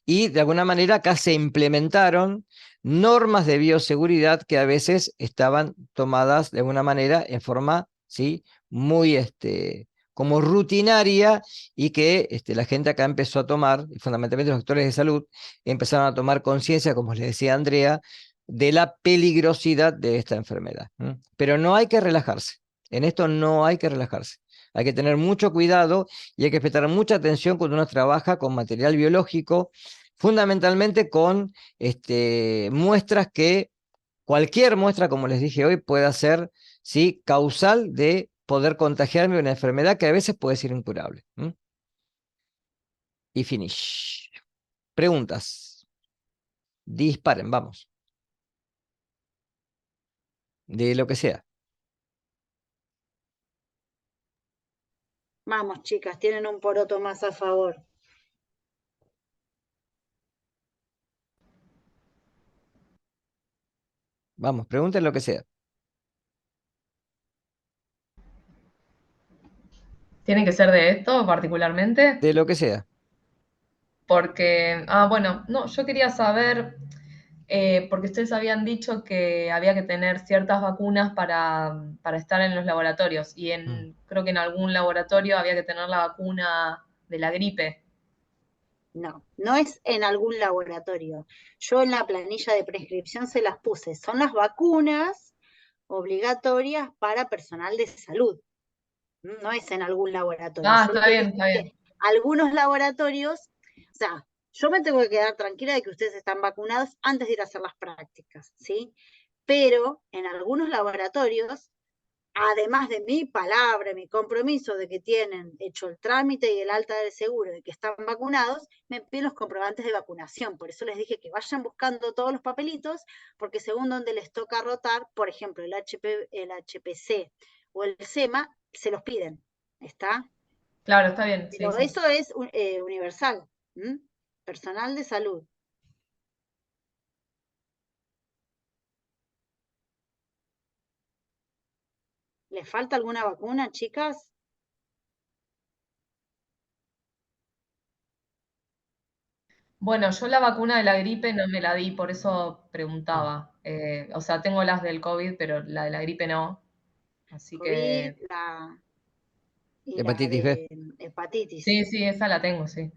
Y de alguna manera acá se implementaron normas de bioseguridad que a veces estaban tomadas de alguna manera en forma, ¿sí?, muy como rutinaria, y que la gente acá empezó a tomar, y fundamentalmente los actores de salud, empezaron a tomar conciencia, como les decía Andrea, de la peligrosidad de esta enfermedad. Pero no hay que relajarse. En esto no hay que relajarse. Hay que tener mucho cuidado y hay que prestar mucha atención cuando uno trabaja con material biológico, fundamentalmente con muestras que cualquier muestra, como les dije hoy, pueda ser, ¿sí?, causal de poder contagiarme de una enfermedad que a veces puede ser incurable. Y finish. Preguntas. Disparen, vamos. De lo que sea. Vamos, chicas, tienen un poroto más a favor. Vamos, pregunten lo que sea. ¿Tiene que ser de esto particularmente? De lo que sea. Porque, bueno, no, yo quería saber, porque ustedes habían dicho que había que tener ciertas vacunas para estar en los laboratorios, y creo que en algún laboratorio había que tener la vacuna de la gripe. No, no es en algún laboratorio. Yo en la planilla de prescripción se las puse. Son las vacunas obligatorias para personal de salud. No es en algún laboratorio. Ah, Yo lo está que bien, dije está es bien. que algunos laboratorios, o sea, yo me tengo que quedar tranquila de que ustedes están vacunados antes de ir a hacer las prácticas, ¿sí? Pero en algunos laboratorios, además de mi palabra, mi compromiso de que tienen hecho el trámite y el alta del seguro de que están vacunados, me piden los comprobantes de vacunación. Por eso les dije que vayan buscando todos los papelitos, porque según donde les toca rotar, por ejemplo, el HPC o el SEMA, se los piden. ¿Está? Claro, está bien, sí, Pero sí. eso es universal. Personal de salud. ¿Les falta alguna vacuna, chicas? Bueno, yo la vacuna de la gripe no me la di, por eso preguntaba. O sea, tengo las del COVID, pero la de la gripe no. Así COVID que y la Hepatitis B. de hepatitis. sí, sí, esa la tengo, sí.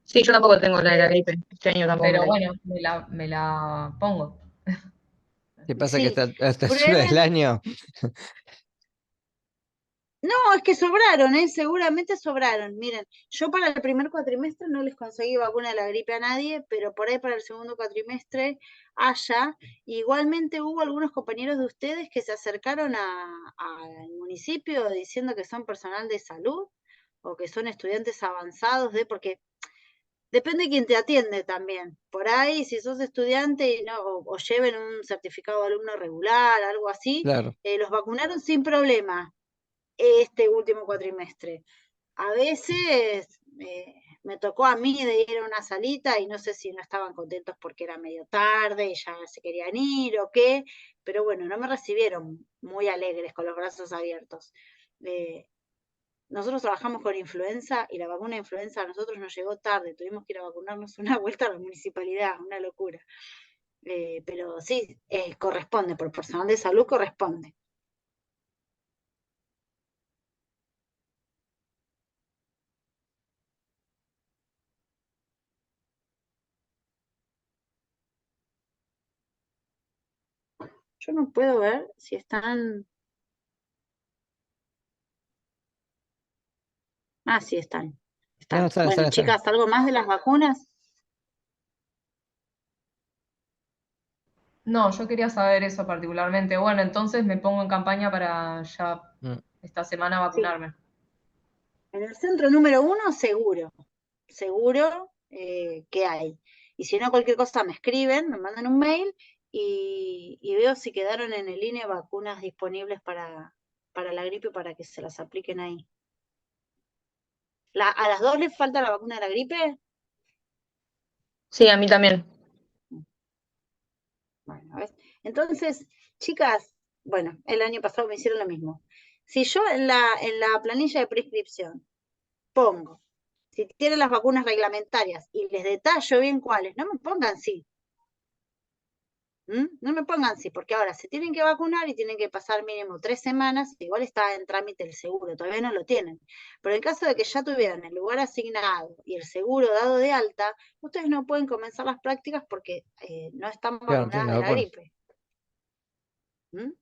Sí, yo tampoco tengo la de la gripe. Este año tampoco me Pero la di. bueno, me la pongo. ¿Qué pasa que Sí, hasta esta altura del prueben. año? No, es que sobraron, seguramente sobraron. Miren, yo para el primer cuatrimestre no les conseguí vacuna de la gripe a nadie, pero por ahí para el segundo cuatrimestre haya. Igualmente hubo algunos compañeros de ustedes que se acercaron al municipio diciendo que son personal de salud o que son estudiantes avanzados porque depende de quién te atiende también. Por ahí, si sos estudiante no, o lleven un certificado de alumno regular, algo así, Claro. los vacunaron sin problema este último cuatrimestre. A veces me tocó a mí de ir a una salita y no sé si no estaban contentos porque era medio tarde y ya se querían ir o qué, pero bueno, no me recibieron muy alegres con los brazos abiertos. nosotros trabajamos con influenza y la vacuna de influenza a nosotros nos llegó tarde, tuvimos que ir a vacunarnos una vuelta a la municipalidad, una locura. Pero sí, corresponde, por personal de salud corresponde. Yo no puedo ver si están... Ah, sí, están. No, Están. Bueno, está. chicas, ¿algo más de las vacunas? No, yo quería saber eso particularmente. Bueno, entonces me pongo en campaña para ya Mm. esta semana Sí. vacunarme. En el centro número 1, seguro. Seguro que hay. Y si no, cualquier cosa me escriben, me mandan un mail y veo si quedaron en el INE vacunas disponibles para la gripe para que se las apliquen ahí. ¿A las dos les falta la vacuna de la gripe? Sí, a mí también. Bueno, ¿ves? Entonces, chicas, bueno, el año pasado me hicieron lo mismo. Si yo en la planilla de prescripción pongo, si tienen las vacunas reglamentarias y les detallo bien cuáles, no me pongan sí. No me pongan sí, porque ahora se tienen que vacunar y tienen que pasar mínimo 3 semanas, igual está en trámite el seguro, todavía no lo tienen. Pero en caso de que ya tuvieran el lugar asignado y el seguro dado de alta, ustedes no pueden comenzar las prácticas porque no están Claro, no tiene vacunadas la de la vacuna. gripe. ¿Mm?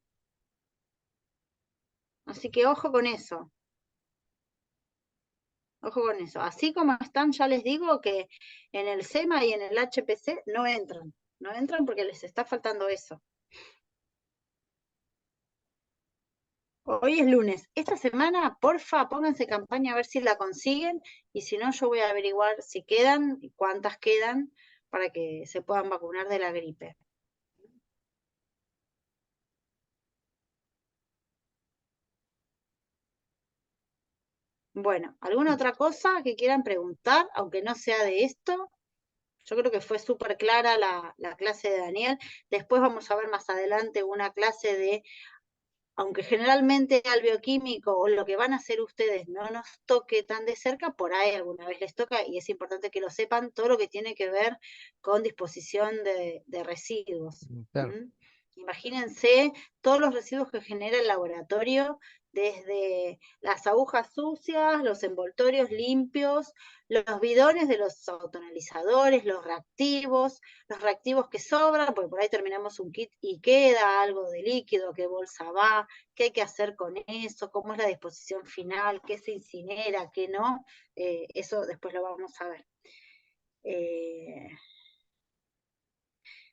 Así que ojo con eso. Ojo con eso. Así como están, ya les digo que en el SEMA y en el HPC no entran. No entran porque les está faltando eso. Hoy es lunes. Esta semana, porfa, pónganse campaña a ver si la consiguen y si no, yo voy a averiguar si quedan y cuántas quedan para que se puedan vacunar de la gripe. Bueno, ¿alguna otra cosa que quieran preguntar, aunque no sea de esto? Yo creo que fue súper clara la clase de Daniel. Después vamos a ver más adelante una clase de, aunque generalmente al bioquímico o lo que van a hacer ustedes no nos toque tan de cerca, por ahí alguna vez les toca y es importante que lo sepan, todo lo que tiene que ver con disposición de residuos. Claro. Imagínense todos los residuos que genera el laboratorio, desde las agujas sucias, los envoltorios limpios, los bidones de los autonalizadores, los reactivos que sobran, porque por ahí terminamos un kit y queda algo de líquido, qué bolsa va, qué hay que hacer con eso, cómo es la disposición final, qué se incinera, qué no, eso después lo vamos a ver.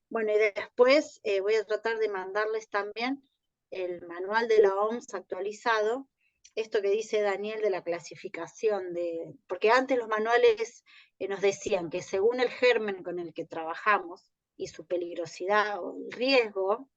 Bueno, y después voy a tratar de mandarles también el manual de la OMS actualizado, esto que dice Daniel de la clasificación porque antes los manuales nos decían que según el germen con el que trabajamos y su peligrosidad o el riesgo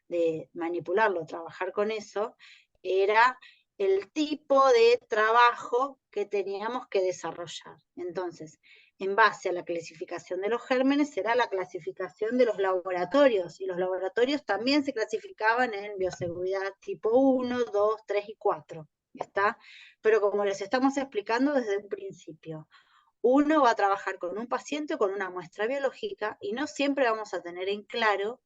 de manipularlo, trabajar con eso, era el tipo de trabajo que teníamos que desarrollar. Entonces, en base a la clasificación de los gérmenes, será la clasificación de los laboratorios, y los laboratorios también se clasificaban en bioseguridad tipo 1, 2, 3 y 4, ¿está? Pero como les estamos explicando desde un principio, uno va a trabajar con un paciente o con una muestra biológica y no siempre vamos a tener en claro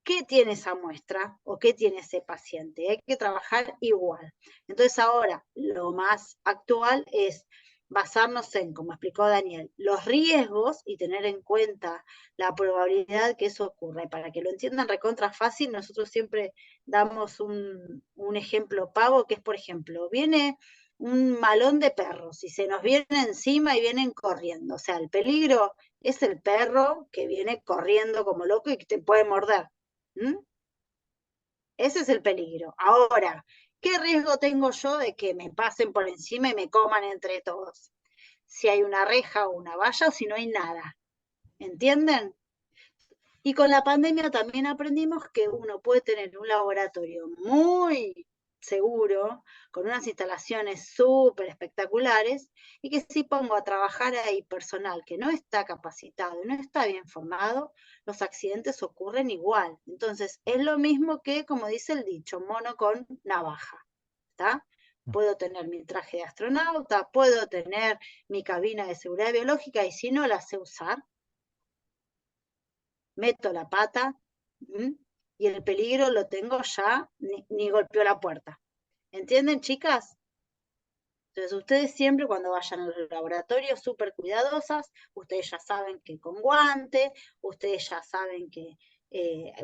qué tiene esa muestra o qué tiene ese paciente. Hay que trabajar igual. Entonces ahora lo más actual es basarnos en, como explicó Daniel, los riesgos y tener en cuenta la probabilidad que eso ocurra. Y para que lo entiendan recontra fácil, nosotros siempre damos un ejemplo pavo, que es, por ejemplo, viene un malón de perros y se nos viene encima y vienen corriendo. O sea, el peligro es el perro que viene corriendo como loco y que te puede morder. Ese es el peligro. Ahora, ¿qué riesgo tengo yo de que me pasen por encima y me coman entre todos? Si hay una reja o una valla o si no hay nada. ¿Entienden? Y con la pandemia también aprendimos que uno puede tener un laboratorio muy seguro, con unas instalaciones súper espectaculares, y que si pongo a trabajar ahí personal que no está capacitado y no está bien formado, los accidentes ocurren igual. Entonces, es lo mismo que, como dice el dicho, mono con navaja. ¿Está? Puedo tener mi traje de astronauta, puedo tener mi cabina de seguridad biológica, y si no la sé usar, meto la pata, y el peligro lo tengo ya, ni golpeó la puerta. ¿Entienden, chicas? Entonces, ustedes siempre cuando vayan a los laboratorios, súper cuidadosas, ustedes ya saben que con guante, ustedes ya saben que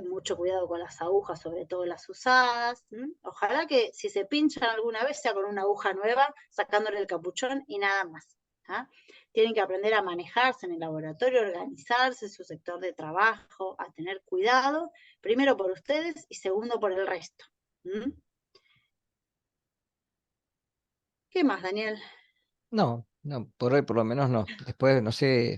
mucho cuidado con las agujas, sobre todo las usadas. Ojalá que si se pinchan alguna vez sea con una aguja nueva, sacándole el capuchón y nada más. ¿Ah? Tienen que aprender a manejarse en el laboratorio, organizarse, su sector de trabajo, a tener cuidado, primero por ustedes y segundo por el resto. ¿Qué más, Daniel? No, no, por hoy por lo menos no. Después, no sé,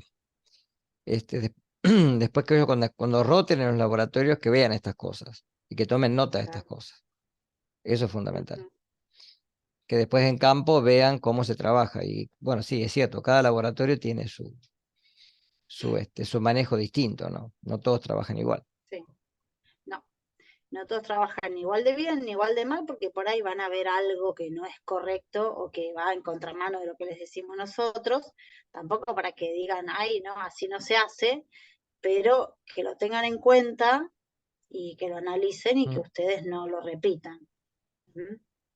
después que ellos cuando roten en los laboratorios que vean estas cosas y que tomen nota de estas Claro. cosas. Eso es fundamental. Ujú. Que después en campo vean cómo se trabaja. Y bueno, sí, es cierto, cada laboratorio tiene su manejo distinto, ¿no? No todos trabajan igual. Sí. No, no todos trabajan igual de bien ni igual de mal, porque por ahí van a ver algo que no es correcto o que va en contramano de lo que les decimos nosotros, tampoco para que digan, ay, no, así no se hace, pero que lo tengan en cuenta y que lo analicen y que Mm. ustedes no lo repitan.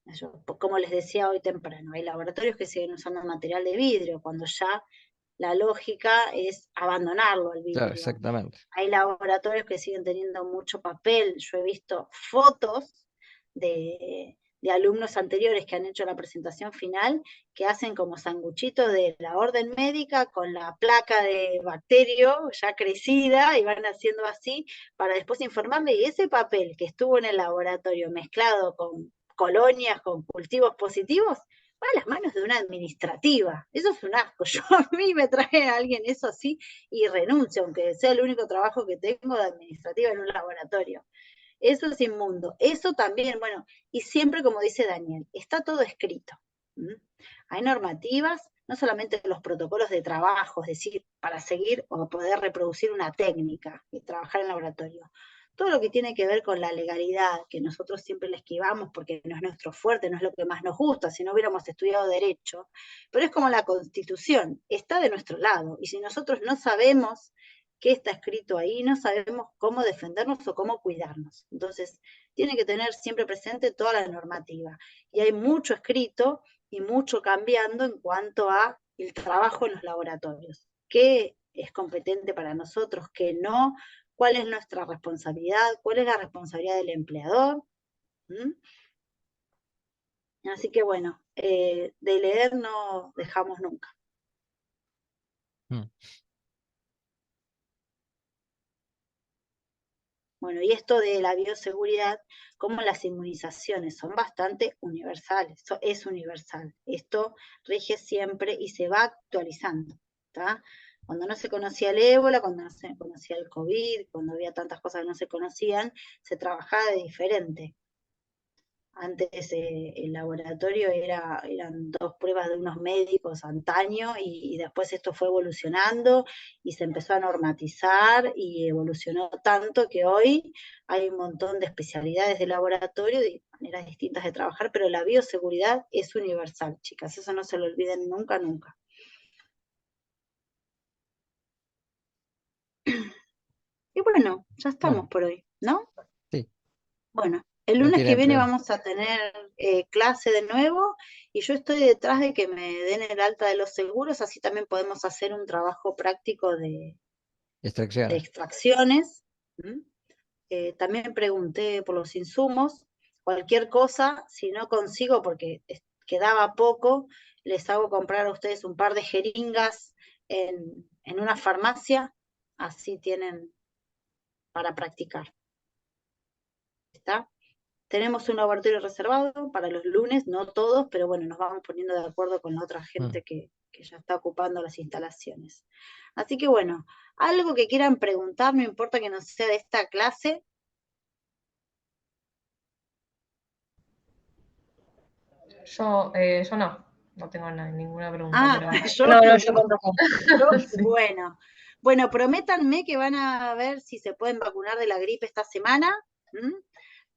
Eso, como les decía hoy temprano, hay laboratorios que siguen usando material de vidrio, cuando ya la lógica es abandonarlo al Claro, vidrio. exactamente. Hay laboratorios que siguen teniendo mucho papel. Yo he visto fotos de alumnos anteriores que han hecho la presentación final, que hacen como sanguchitos de la orden médica con la placa de bacterio ya crecida, y van haciendo así para después informarle, y ese papel que estuvo en el laboratorio mezclado con colonias, con cultivos positivos, va a las manos de una administrativa. Eso es un asco. Yo, a mí me trae a alguien eso así y renuncio, aunque sea el único trabajo que tengo de administrativa en un laboratorio. Eso es inmundo. Eso también, bueno, y siempre, como dice Daniel, está todo escrito. Hay normativas, no solamente los protocolos de trabajo, es decir, para seguir o poder reproducir una técnica y trabajar en laboratorio. Todo lo que tiene que ver con la legalidad, que nosotros siempre le esquivamos porque no es nuestro fuerte, no es lo que más nos gusta, si no hubiéramos estudiado derecho, pero es como la Constitución, está de nuestro lado, y si nosotros no sabemos qué está escrito ahí, no sabemos cómo defendernos o cómo cuidarnos. Entonces, tiene que tener siempre presente toda la normativa. Y hay mucho escrito y mucho cambiando en cuanto a el trabajo en los laboratorios. ¿Qué es competente para nosotros? ¿Qué no? ¿Cuál es nuestra responsabilidad? ¿Cuál es la responsabilidad del empleador? Así que bueno, de leer no dejamos nunca. Mm. Bueno, y esto de la bioseguridad, como las inmunizaciones son bastante universales, es universal. Esto rige siempre y se va actualizando. ¿Tá? Cuando no se conocía el ébola, cuando no se conocía el COVID, cuando había tantas cosas que no se conocían, se trabajaba de diferente. Antes el laboratorio eran 2 pruebas de unos médicos antaño, y después esto fue evolucionando y se empezó a normatizar y evolucionó tanto que hoy hay un montón de especialidades de laboratorio y maneras distintas de trabajar, pero la bioseguridad es universal, chicas, eso no se lo olviden nunca, nunca. Y bueno, ya estamos Bueno, por hoy, ¿no? sí, Bueno, el no lunes que tienen viene problema. vamos a tener clase de nuevo, y yo estoy detrás de que me den el alta de los seguros, así también podemos hacer un trabajo práctico de Extracciones. extracciones. También pregunté por los insumos, cualquier cosa, si no consigo, porque quedaba poco, les hago comprar a ustedes un par de jeringas en una farmacia, así tienen para practicar. ¿Está? Tenemos un laboratorio reservado para los lunes, no todos, pero bueno, nos vamos poniendo de acuerdo con la otra Mm. gente que ya está ocupando las instalaciones. Así que bueno, algo que quieran preguntar, no importa que no sea de esta clase. Yo no tengo ninguna pregunta, Ah, pero yo, No, no, yo tampoco. sí. bueno. Bueno, prométanme que van a ver si se pueden vacunar de la gripe esta semana,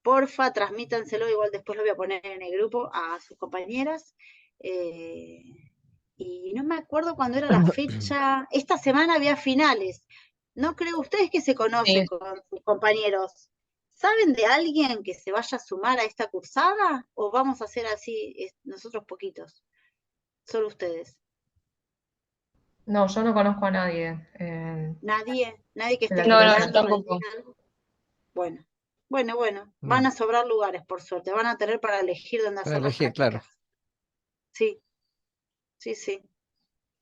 porfa, transmítanselo, igual después lo voy a poner en el grupo a sus compañeras. Y no me acuerdo cuándo era la fecha. Esta semana había finales. No creo, ustedes que se conocen Sí, con sus compañeros, ¿saben de alguien que se vaya a sumar a esta cursada? ¿O vamos a hacer así nosotros poquitos? Solo ustedes. No, yo no conozco a nadie. Nadie que De esté la no, no, yo esperando comunidad. tampoco. recibir algo. Bueno, bueno, van Bueno, a sobrar lugares, por suerte. Van a tener para elegir dónde para hacer las elegir, claro. prácticas. Sí, sí.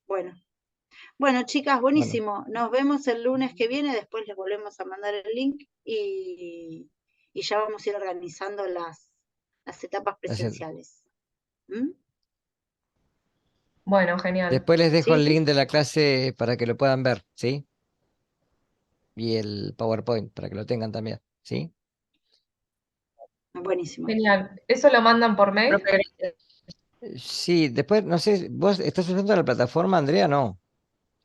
Bueno. Bueno, chicas, Bueno, buenísimo. Nos vemos el lunes que viene, después les volvemos a mandar el link y ya vamos a ir organizando las etapas hacer- presenciales. ¿Mm? Bueno, genial. después les dejo ¿Sí? el link de la clase para que lo puedan ver, ¿sí? Y el PowerPoint para que lo tengan también, ¿sí? Buenísimo. Genial. ¿Eso lo mandan por mail? Profe, gracias. Sí, después, no sé, ¿vos estás usando la plataforma, Andrea? No,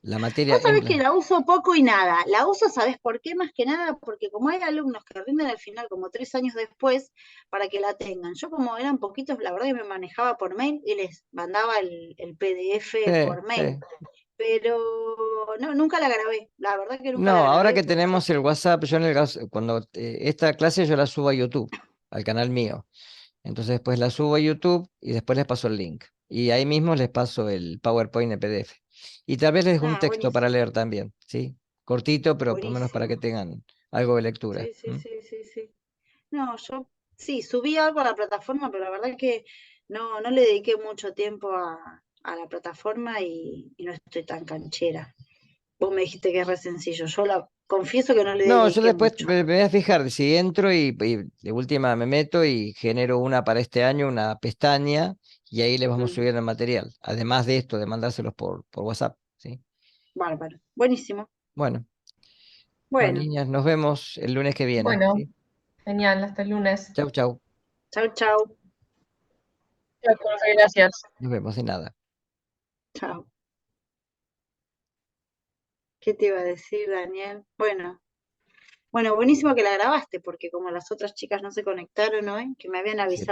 la materia Vos es sabés que la uso poco y nada. La uso, ¿sabés por qué? Más que nada porque como hay alumnos que rinden al final como 3 años después, para que la tengan. Yo como eran poquitos, la verdad que me manejaba por mail y les mandaba el PDF Sí, por mail. sí. Pero no, nunca la grabé. La verdad que nunca la No, ahora grabé. que tenemos el WhatsApp, yo cuando esta clase yo la subo a YouTube, al canal mío. Entonces después la subo a YouTube y después les paso el link. Y ahí mismo les paso el PowerPoint en PDF. Y tal vez les dejo un Ah, texto para buenísimo, leer también, ¿sí? Cortito, pero por lo menos para que buenísimo. tengan algo de lectura. Sí. No, yo sí, subí algo a la plataforma, pero la verdad que no le dediqué mucho tiempo a la plataforma y no estoy tan canchera. Vos me dijiste que es re sencillo. Yo confieso que no le No, yo dediqué después mucho. me voy a fijar si entro y de última me meto y genero una para este año, una pestaña, y ahí les vamos Mm, subiendo el material. Además de esto, de mandárselos por WhatsApp, ¿sí? bárbaro. Buenísimo. Bueno, bueno, Bueno, niñas, nos vemos el lunes que viene, Bueno, ¿sí? genial. Hasta el lunes. Chau, chau. chau. Chao, profe, gracias. Nos vemos de nada. Chau. ¿Qué te iba a decir, Daniel? Bueno, buenísimo que la grabaste, porque como las otras chicas no se conectaron, ¿no? Que me habían Sí, avisado.